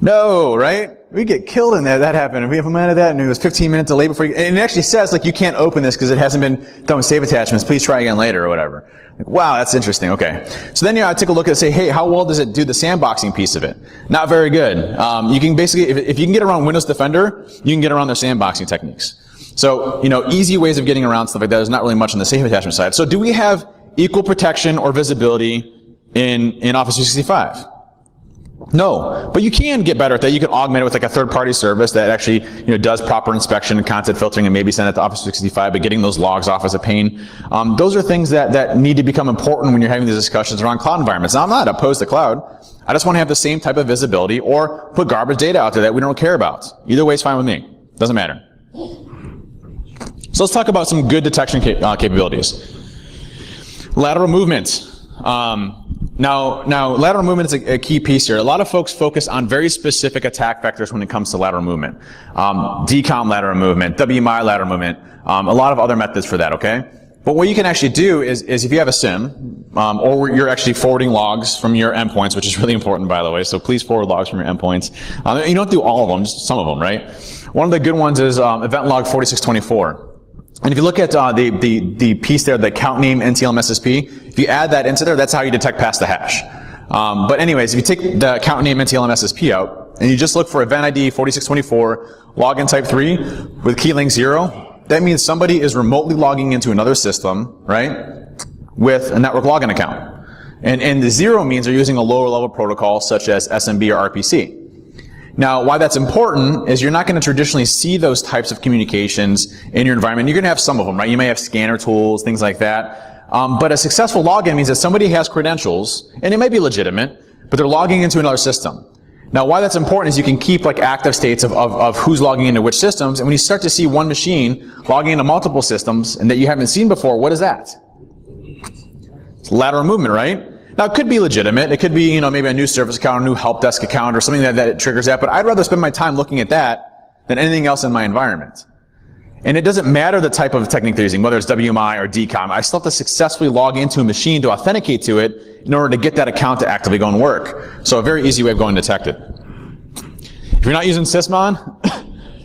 No, right? We get killed in that happened. And we implemented that, and it was 15-minute delay before you, and it actually says, you can't open this because it hasn't been done with safe attachments. Please try again later, or whatever. Wow, that's interesting. Okay. So then I take a look at it and say, hey, how well does it do the sandboxing piece of it? Not very good. You can basically, if you can get around Windows Defender, you can get around their sandboxing techniques. So, easy ways of getting around stuff like that. There's not really much on the safe attachment side. So do we have equal protection or visibility in Office 365? No, but you can get better at that. You can augment it with a third-party service that actually does proper inspection and content filtering and maybe send it to Office 365, but getting those logs off is a pain. Those are things that need to become important when you're having these discussions around cloud environments. Now, I'm not opposed to cloud. I just want to have the same type of visibility or put garbage data out there that we don't care about. Either way is fine with me. Doesn't matter. So let's talk about some good detection capabilities. Lateral movement. Now, lateral movement is a key piece here. A lot of folks focus on very specific attack vectors when it comes to lateral movement. DCOM lateral movement, WMI lateral movement, a lot of other methods for that, okay? But what you can actually do is if you have a SIM, or you're actually forwarding logs from your endpoints, which is really important, by the way, so please forward logs from your endpoints. You don't do all of them, just some of them, right? One of the good ones is event log 4624. And if you look at the piece there, the count name NTLM-SSP, if you add that into there, that's how you detect past the hash. But anyways, if you take the count name NTLM-SSP out, and you just look for event ID 4624, login type 3 with key link 0, that means somebody is remotely logging into another system, right, with a network login account. And the 0 means they're using a lower level protocol such as SMB or RPC. Now, why that's important is you're not going to traditionally see those types of communications in your environment. You're going to have some of them, right? You may have scanner tools, things like that. But a successful login means that somebody has credentials, and it may be legitimate, but they're logging into another system. Now, why that's important is you can keep active states of who's logging into which systems, and when you start to see one machine logging into multiple systems and that you haven't seen before, what is that? It's lateral movement, right? Now, it could be legitimate. It could be, maybe a new service account, a new help desk account, or something that triggers that. But I'd rather spend my time looking at that than anything else in my environment. And it doesn't matter the type of technique they're using, whether it's WMI or DCOM. I still have to successfully log into a machine to authenticate to it in order to get that account to actively go and work. So a very easy way of going to detect it. If you're not using Sysmon,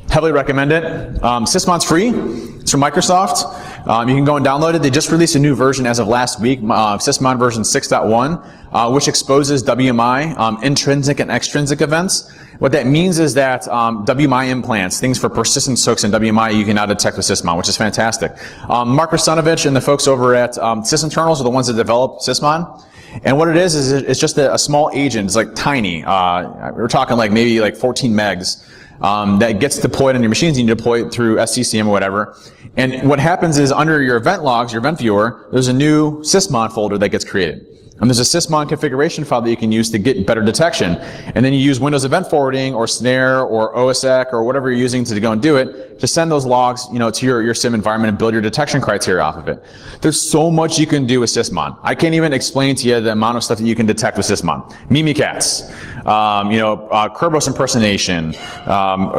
heavily recommend it. Sysmon's free. It's from Microsoft. You can go and download it. They just released a new version as of last week, Sysmon version 6.1, which exposes WMI, intrinsic and extrinsic events. What that means is that WMI implants, things for persistence hooks and WMI, you can now detect with Sysmon, which is fantastic. Mark Rustanovich and the folks over at SysInternals are the ones that developed Sysmon. And what it is it's just a small agent. It's tiny. We're talking maybe 14 megs. That gets deployed on your machines, and you deploy it through SCCM or whatever. And what happens is under your event logs, your event viewer, there's a new Sysmon folder that gets created. And there's a Sysmon configuration file that you can use to get better detection. And then you use Windows Event Forwarding or Snare or OSEC or whatever you're using to go and do it, to send those logs, to your SIM environment and build your detection criteria off of it. There's so much you can do with Sysmon. I can't even explain to you the amount of stuff that you can detect with Sysmon. Mimikatz, Kerberos impersonation,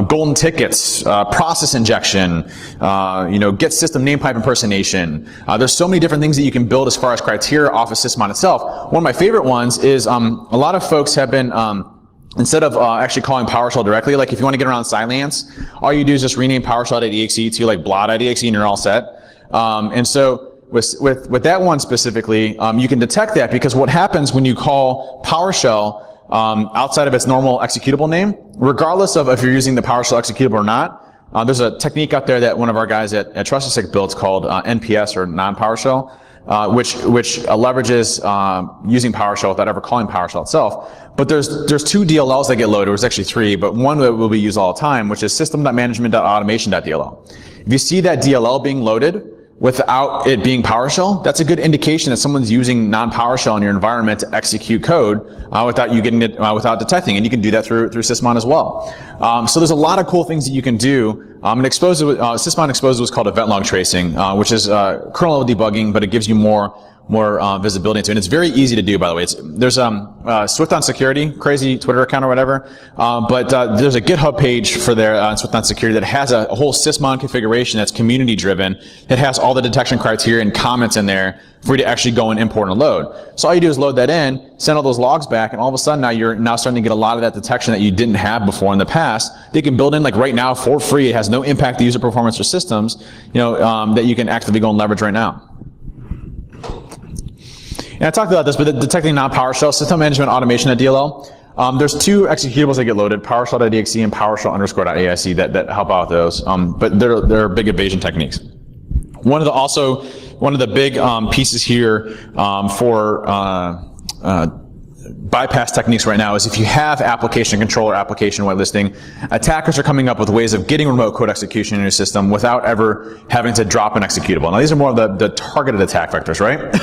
golden tickets, process injection, get system name pipe impersonation. There's so many different things that you can build as far as criteria off of Sysmon itself. One of my favorite ones is a lot of folks have been instead of actually calling PowerShell directly, if you want to get around Cylance, all you do is just rename PowerShell.exe to blah.exe and you're all set. And so with that one specifically, you can detect that because what happens when you call PowerShell outside of its normal executable name, regardless of if you're using the PowerShell executable or not, There's a technique out there that one of our guys at TrustedSec built called NPS, or non-PowerShell, which leverages using PowerShell without ever calling PowerShell itself. But there's 2 DLLs that get loaded. There's actually 3, but one that will be used all the time, which is system.management.automation.dll. If you see that DLL being loaded without it being PowerShell, that's a good indication that someone's using non-PowerShell in your environment to execute code without you getting it, without detecting. And you can do that through Sysmon as well. So there's a lot of cool things that you can do. And Sysmon Exposed was called event log tracing, which is kernel level debugging, but it gives you more visibility into it. And it's very easy to do, by the way. There's Swift on Security, crazy Twitter account or whatever, but there's a GitHub page for their Swift on Security that has a whole Sysmon configuration that's community driven. It has all the detection criteria and comments in there for you to actually go and import and load. So all you do is load that in, send all those logs back, and all of a sudden now you're starting to get a lot of that detection that you didn't have before in the past. They can build in, like right now, for free. It has no impact to user performance or systems, that you can actively go and leverage right now. And I talked about this, but detecting non-PowerShell, system management automation at DLL. There's 2 executables that get loaded, PowerShell.exe and PowerShell_.asc that help out with those. But they're big evasion techniques. One of the big pieces here for bypass techniques right now is if you have application control or application whitelisting, attackers are coming up with ways of getting remote code execution in your system without ever having to drop an executable. Now these are more of the targeted attack vectors, right?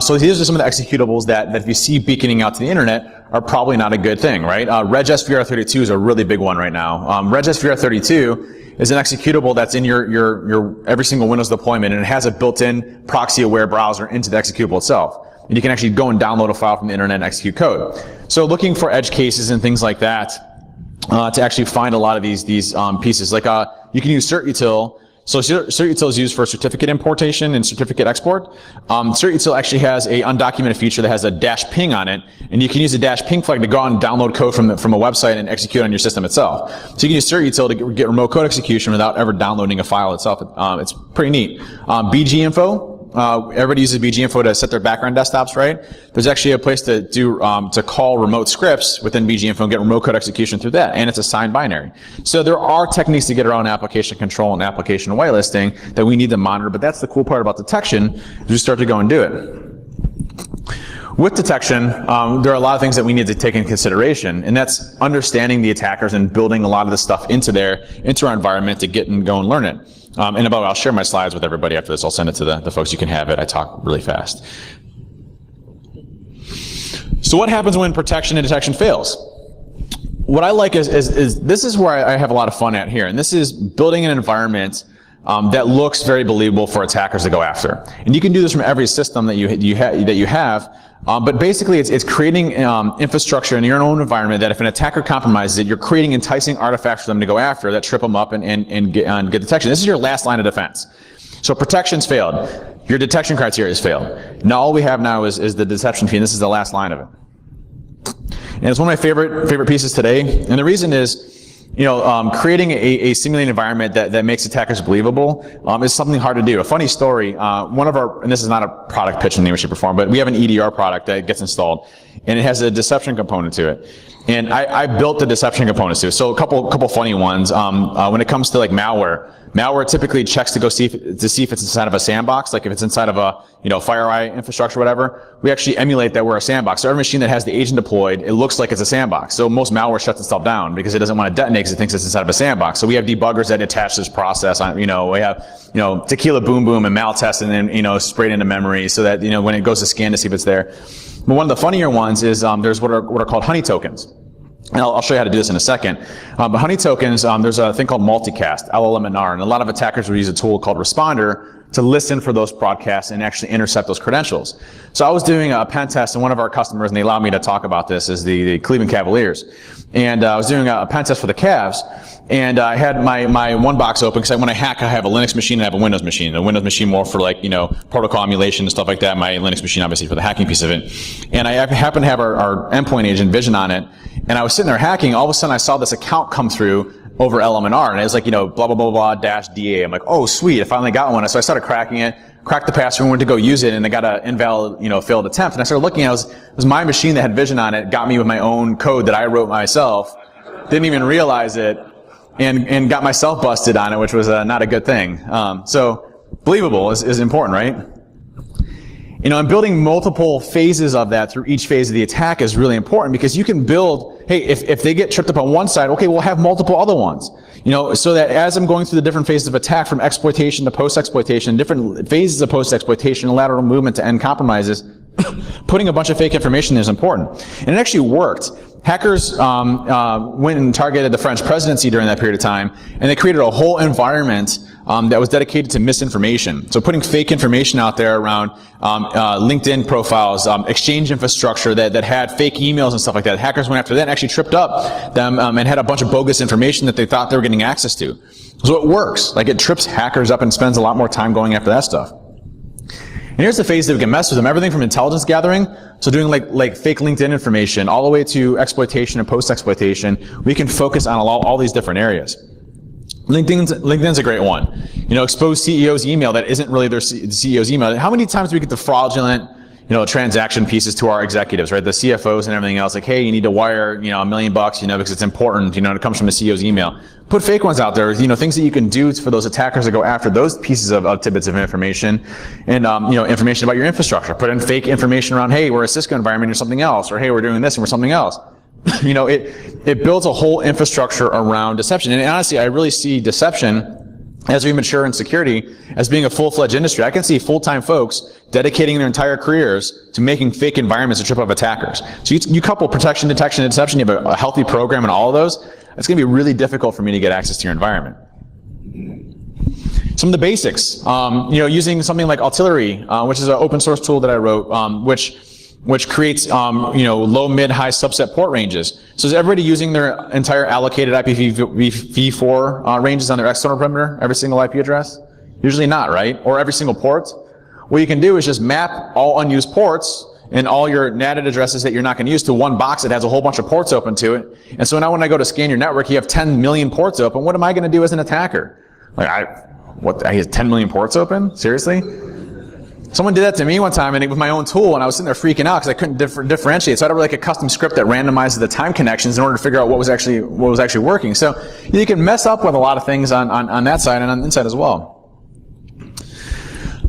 So these are some of the executables that if you see beaconing out to the internet are probably not a good thing, right? regSVR32 is a really big one right now. regSVR32 is an executable that's in your every single Windows deployment, and it has a built-in proxy-aware browser into the executable itself. And you can actually go and download a file from the internet and execute code. So looking for edge cases and things like that to actually find a lot of these pieces. Like you can use certutil. So certutil is used for certificate importation and certificate export. Certutil actually has a undocumented feature that has a -ping on it, and you can use a -ping flag to go out and download code from a website and execute on your system itself. So you can use certutil to get remote code execution without ever downloading a file itself. It's pretty neat. BGinfo. Everybody uses BGinfo to set their background desktops, right? There's actually a place to do to call remote scripts within BGinfo and get remote code execution through that, and it's a signed binary. So there are techniques to get around application control and application whitelisting that we need to monitor, but that's the cool part about detection, is we start to go and do it. With detection, there are a lot of things that we need to take into consideration, and that's understanding the attackers and building a lot of the stuff into our environment to get and go and learn it. And I'll share my slides with everybody after this. I'll send it to the folks. You can have it. I talk really fast. So what happens when protection and detection fails? What I like is this is where I have a lot of fun at here, and this is building an environment that looks very believable for attackers to go after. And you can do this from every system that you have. But basically, it's creating infrastructure in your own environment that if an attacker compromises it, you're creating enticing artifacts for them to go after that trip them up and get detection. This is your last line of defense. So protection's failed. Your detection criteria has failed. Now all we have now is the deception fee, and this is the last line of it. And it's one of my favorite pieces today. And the reason is, creating a simulated environment that makes attackers believable is something hard to do. A funny story, and this is not a product pitch in any way, shape, or form, but we have an EDR product that gets installed, and it has a deception component to it. And I built the deception components to it. So a couple funny ones. When it comes to like malware typically checks to see if it's inside of a sandbox. Like if it's inside of a FireEye infrastructure, whatever, we actually emulate that we're a sandbox. So every machine that has the agent deployed, it looks like it's a sandbox. So most malware shuts itself down because it doesn't want to detonate because it thinks it's inside of a sandbox. So we have debuggers that attach this process on. We have tequila boom boom and maltest and then sprayed into memory so that when it goes to scan to see if it's there. But one of the funnier ones is there's what are called honey tokens. And I'll show you how to do this in a second. But honey tokens, there's a thing called multicast, LLMNR, and a lot of attackers will use a tool called Responder to listen for those broadcasts and actually intercept those credentials. So I was doing a pen test, and one of our customers, and they allowed me to talk about this, is the Cleveland Cavaliers. And I was doing a pen test for the Cavs, and I had my one box open because when I hack, I have a Linux machine and I have a Windows machine. The Windows machine more for protocol emulation and stuff like that. My Linux machine obviously for the hacking piece of it. And I happen to have our endpoint agent Vision on it. And I was sitting there hacking. All of a sudden, I saw this account come through over LMNR, and it was like blah blah blah blah -DA. I'm like, oh sweet, I finally got one. So I started cracking it, cracked the password, went to go use it, and I got an invalid failed attempt. And I started looking at it. It was my machine that had Vision on it, got me with my own code that I wrote myself. Didn't even realize it. and got myself busted on it, which was not a good thing. So believable is important, right? And building multiple phases of that through each phase of the attack is really important, because you can build, hey, if they get tripped up on one side, okay, we'll have multiple other ones. So that as I'm going through the different phases of attack, from exploitation to post-exploitation, different phases of post-exploitation, lateral movement to end compromises, putting a bunch of fake information is important. And it actually worked. Hackers went and targeted the French presidency during that period of time, and they created a whole environment that was dedicated to misinformation. So putting fake information out there around LinkedIn profiles, exchange infrastructure that had fake emails and stuff like that. Hackers went after that and actually tripped up them and had a bunch of bogus information that they thought they were getting access to. So it works. Like, it trips hackers up and spends a lot more time going after that stuff. And here's the phase that we can mess with them. Everything from intelligence gathering, so doing like fake LinkedIn information, all the way to exploitation and post-exploitation. We can focus on all these different areas. LinkedIn's a great one. Expose CEO's email that isn't really their CEO's email. How many times do we get the fraudulent, transaction pieces to our executives, right? The CFOs and everything else, like, hey, you need to wire, $1 million, because it's important, it comes from the CEO's email. Put fake ones out there, things that you can do for those attackers to go after those pieces of tidbits of information, and, information about your infrastructure. Put in fake information around, hey, we're a Cisco environment, you're something else, or hey, we're doing this and we're something else. It builds a whole infrastructure around deception. And honestly, I really see deception, as we mature in security, as being a full-fledged industry. I can see full-time folks dedicating their entire careers to making fake environments to trip up attackers. So you couple protection, detection, and deception, you have a healthy program in all of those, it's going to be really difficult for me to get access to your environment. Some of the basics, using something like Artillery, which is an open source tool that I wrote, which creates, low, mid, high subset port ranges. So is everybody using their entire allocated IPv4 ranges on their external perimeter, every single IP address? Usually not, right? Or every single port? What you can do is just map all unused ports and all your NATed addresses that you're not going to use to one box that has a whole bunch of ports open to it. And so now when I go to scan your network, you have 10 million ports open. What am I going to do as an attacker? I have 10 million ports open? Seriously? Someone did that to me one time, and with my own tool, and I was sitting there freaking out because I couldn't differentiate. So I had like a custom script that randomizes the time connections in order to figure out what was actually working. So you can mess up with a lot of things on that side and on the inside as well.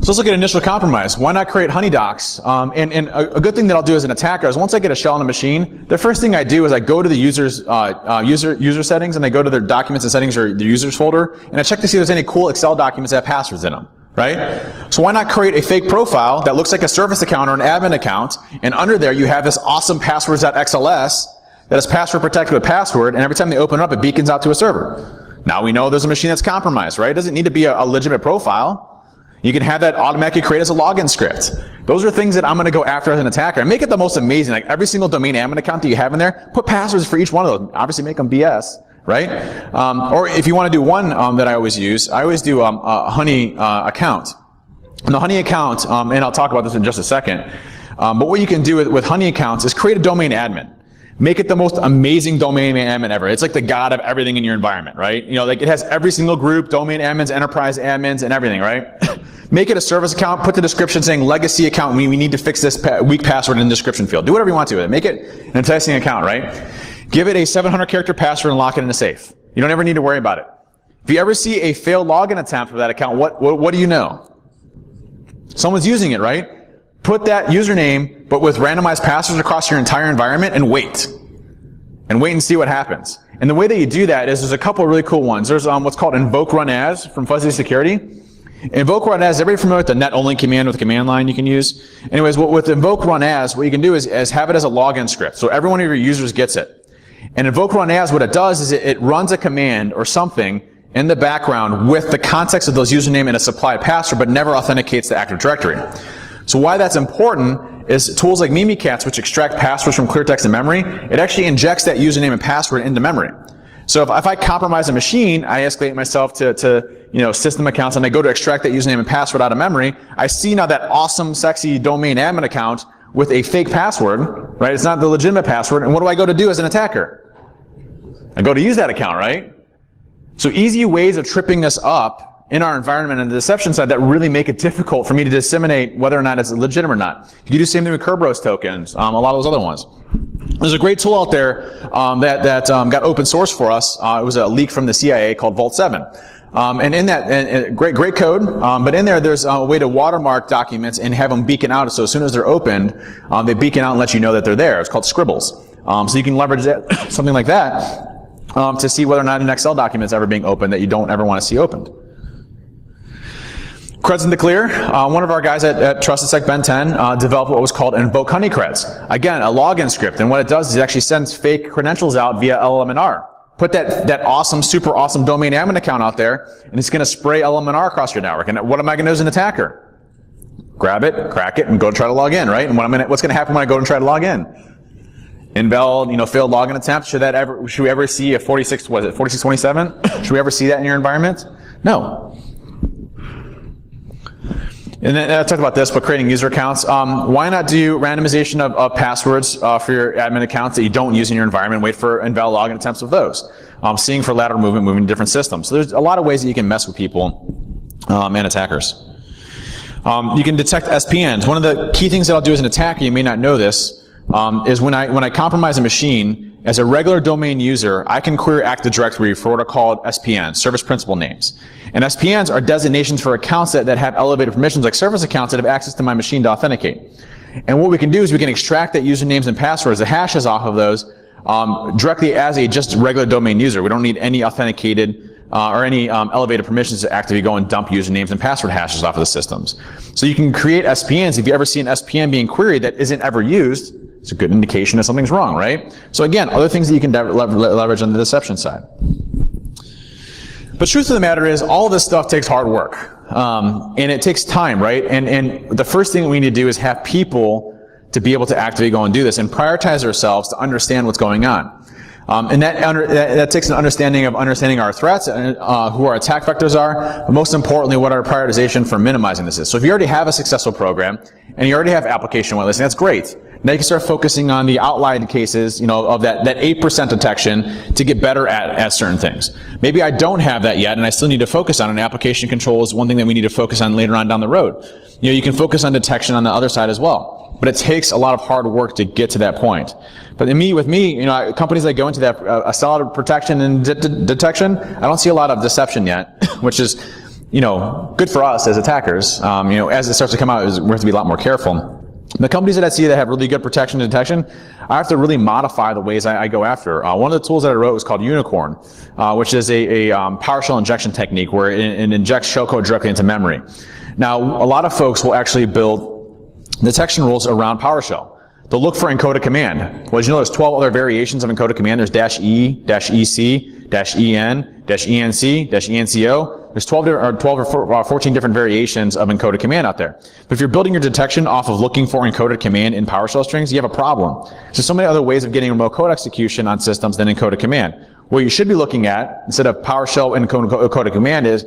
So let's look at initial compromise. Why not create honeydocs? And a good thing that I'll do as an attacker is once I get a shell on a machine, the first thing I do is I go to the user settings, and I go to their documents and settings or their users folder, and I check to see if there's any cool Excel documents that have passwords in them. Right? So why not create a fake profile that looks like a service account or an admin account, and under there you have this awesome passwords.xls that is password protected with password, and every time they open it up, it beacons out to a server. Now we know there's a machine that's compromised, right? It doesn't need to be a legitimate profile. You can have that automatically create as a login script. Those are things that I'm going to go after as an attacker. And make it the most amazing. Like every single domain admin account that you have in there, put passwords for each one of those. Obviously make them BS. Right? Or if you want to do one that I always use, I always do a Honey account. And the Honey account, and I'll talk about this in just a second, but what you can do with Honey accounts is create a domain admin. Make it the most amazing domain admin ever. It's like the god of everything in your environment, right? Like it has every single group, domain admins, enterprise admins, and everything, right? Make it a service account, put the description saying legacy account, we need to fix this weak password in the description field. Do whatever you want to with it. Make it an enticing account, right? Give it a 700-character password and lock it in a safe. You don't ever need to worry about it. If you ever see a failed login attempt for that account, what do you know? Someone's using it, right? Put that username, but with randomized passwords across your entire environment, and wait. And wait and see what happens. And the way that you do that is there's a couple of really cool ones. There's what's called invoke run as from Fuzzy Security. Invoke run as, everybody familiar with the net only command with the command line you can use? Anyways, with invoke run as, what you can do is have it as a login script. So every one of your users gets it. And invoke run as, what it does is it runs a command or something in the background with the context of those username and a supplied password, but never authenticates the Active Directory. So why that's important is tools like Mimikatz, which extract passwords from clear text and memory, it actually injects that username and password into memory. So if I compromise a machine, I escalate myself to system accounts, and I go to extract that username and password out of memory, I see now that awesome, sexy domain admin account with a fake password, right? It's not the legitimate password, and what do I go to do as an attacker? I go to use that account, right? So easy ways of tripping this up in our environment on the deception side that really make it difficult for me to disseminate whether or not it's legitimate or not. You can do the same thing with Kerberos tokens, a lot of those other ones. There's a great tool out there that got open source for us. It was a leak from the CIA called Vault 7. And in that, great code, but in there's a way to watermark documents and have them beacon out. So as soon as they're opened, they beacon out and let you know that they're there. It's called scribbles. So you can leverage that, something like that to see whether or not an Excel document is ever being opened that you don't ever want to see opened. Creds in the clear. One of our guys at TrustedSec Ben 10 developed what was called invoke honey creds. Again, a login script, and what it does is it actually sends fake credentials out via LLMNR. Put that awesome, super awesome domain admin account out there, and it's going to spray LLMNR across your network. And what am I going to do as an attacker? Grab it, crack it, and go try to log in, right? And what's going to happen when I go and try to log in? Invalid, failed login attempt. Should we ever see a 4627? Should we ever see that in your environment? No. And then I talked about this, but creating user accounts. Why not do randomization of passwords for your admin accounts that you don't use in your environment? Wait for invalid login attempts of those. Seeing for lateral movement, moving to different systems. So there's a lot of ways that you can mess with people and attackers. You can detect SPNs. One of the key things that I'll do as an attacker, you may not know this, is when I compromise a machine, as a regular domain user, I can query Active Directory for what are called SPNs, service principal names. And SPNs are designations for accounts that have elevated permissions, like service accounts that have access to my machine to authenticate. And what we can do is we can extract that usernames and passwords, the hashes off of those, directly as a just regular domain user. We don't need any authenticated or any elevated permissions to actively go and dump usernames and password hashes off of the systems. So you can create SPNs. If you ever see an SPN being queried that isn't ever used, it's a good indication that something's wrong, right? So again, other things that you can leverage on the deception side. But truth of the matter is, all of this stuff takes hard work. And it takes time, right? And the first thing we need to do is have people to be able to actively go and do this and prioritize ourselves to understand what's going on. And that takes an understanding our threats, who our attack vectors are, but most importantly, what our prioritization for minimizing this is. So if you already have a successful program, and you already have application whitelisting, that's great. Now you can start focusing on the outlier cases, of that 8% detection to get better at certain things. Maybe I don't have that yet, and I still need to focus on it. Application control is one thing that we need to focus on later on down the road. You can focus on detection on the other side as well. But it takes a lot of hard work to get to that point. But with me, companies that go into that a solid protection and detection, I don't see a lot of deception yet, which is, good for us as attackers. As it starts to come out, we have to be a lot more careful. The companies that I see that have really good protection and detection, I have to really modify the ways I go after. One of the tools that I wrote was called Unicorn, which is a PowerShell injection technique where it injects shellcode directly into memory. Now, a lot of folks will actually build detection rules around PowerShell. They'll look for encoded command. Well, as you know, there's 12 other variations of encoded command. There's -E, -EC, -EN, -ENC, -ENCO. There's 12 or 14 different variations of encoded command out there. But if you're building your detection off of looking for encoded command in PowerShell strings, you have a problem. There's so many other ways of getting remote code execution on systems than encoded command. What you should be looking at, instead of PowerShell and encoded command, is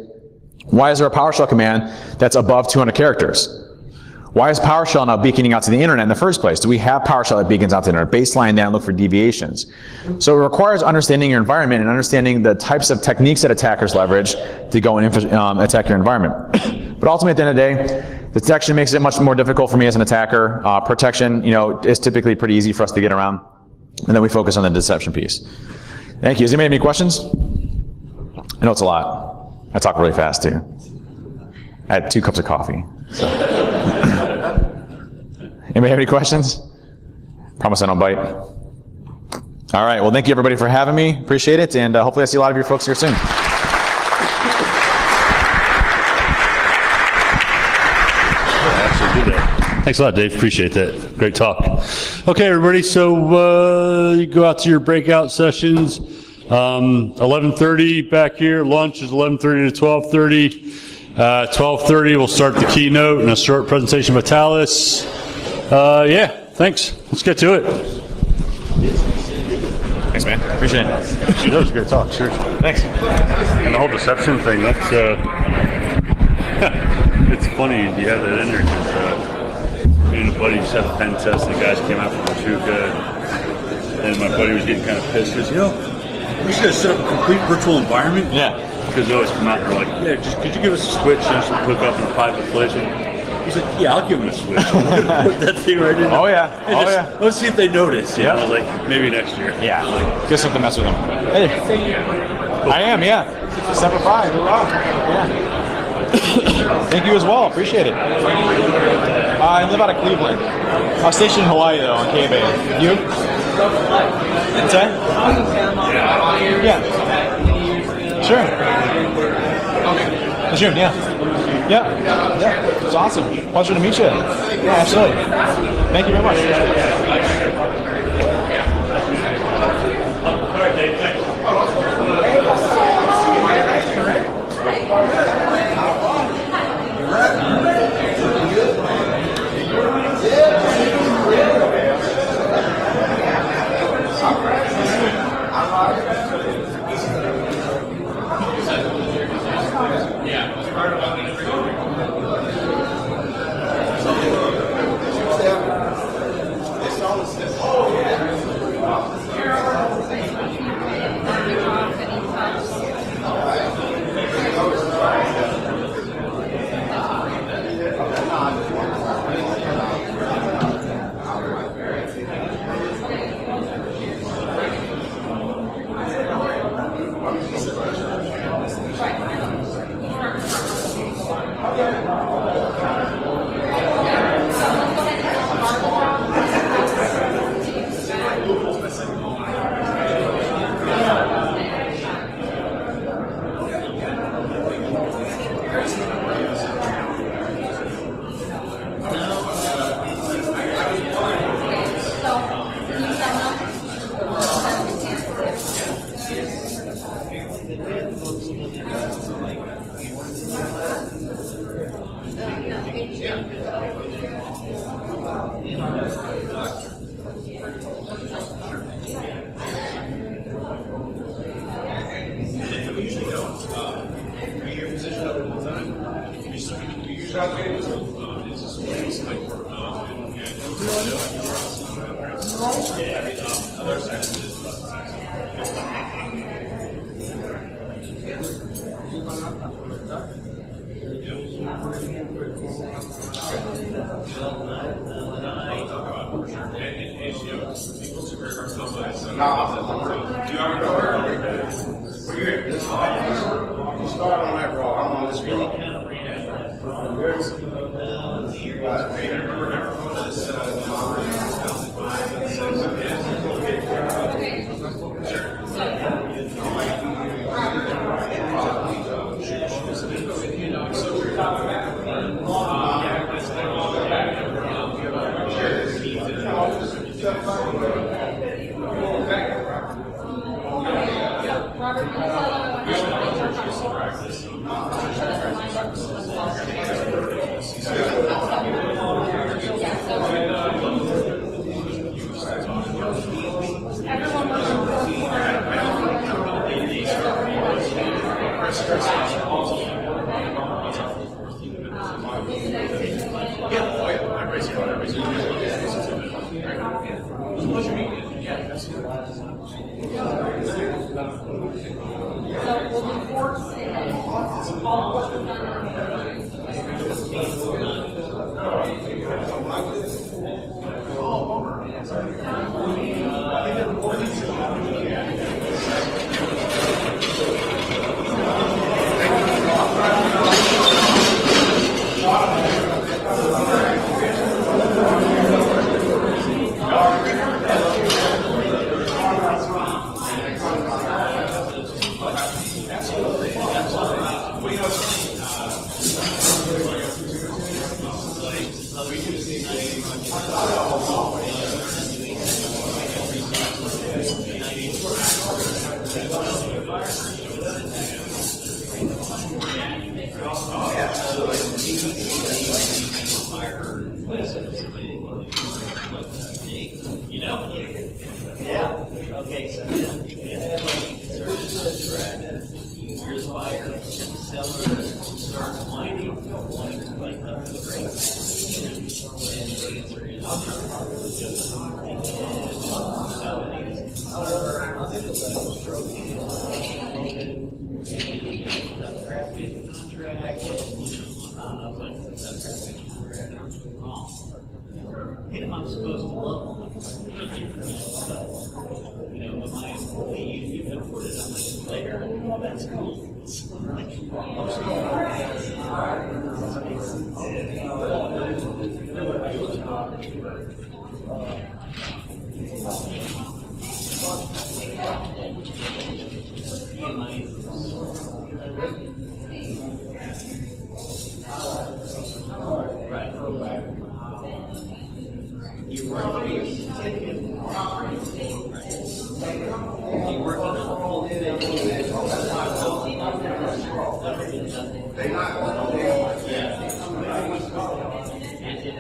why is there a PowerShell command that's above 200 characters? Why is PowerShell not beaconing out to the internet in the first place? Do we have PowerShell that beacons out to the internet? Baseline that and look for deviations. So it requires understanding your environment and understanding the types of techniques that attackers leverage to go and attack your environment. But ultimately, at the end of the day, detection makes it much more difficult for me as an attacker. Protection, is typically pretty easy for us to get around. And then we focus on the deception piece. Thank you. Does anybody have any questions? I know it's a lot. I talk really fast too. I had 2 cups of coffee. So. Anybody have any questions? Promise I don't bite. All right. Well, thank you everybody for having me. Appreciate it. And hopefully I see a lot of your folks here soon. Thanks a lot, Dave. Appreciate that. Great talk. Okay, everybody. So you go out to your breakout sessions. 11:30 back here. Lunch is 11:30 to 12:30. 12:30 we'll start the keynote and a short presentation by Talis. Yeah, thanks. Let's get to it. Thanks, man. Appreciate it. That was a great talk. Seriously. Thanks. And the whole deception thing, that's, it's funny you have that in there because me and a buddy just had a pen test and the guys came out from Pachuca and my buddy was getting kind of pissed because, we should have set up a complete virtual environment. Yeah. because they always come out and they're like, yeah, just could you give us a switch so we can hook up in a private place? And he's like, yeah, I'll give them a switch. I'm gonna put that thing right in. Oh, yeah. And Oh, just, yeah. let's see if they notice. You Yeah. know, like maybe next year. Yeah. Just something to mess with them. Hey. I am, yeah. Semper Fi. Yeah. Thank you as well. Appreciate it. I live out of Cleveland. I was stationed in Hawaii, though, on K-Bay. You? What's that? Yeah. Sure. The June, yeah. Yeah. It's awesome. Pleasure to meet you. Yeah, absolutely. Thank you very much.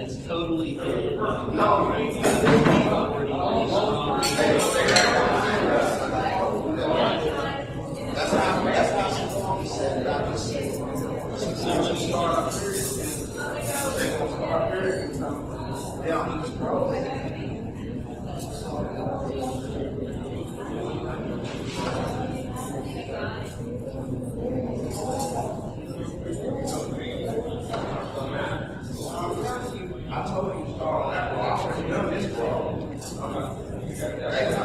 It's totally I told you, start that.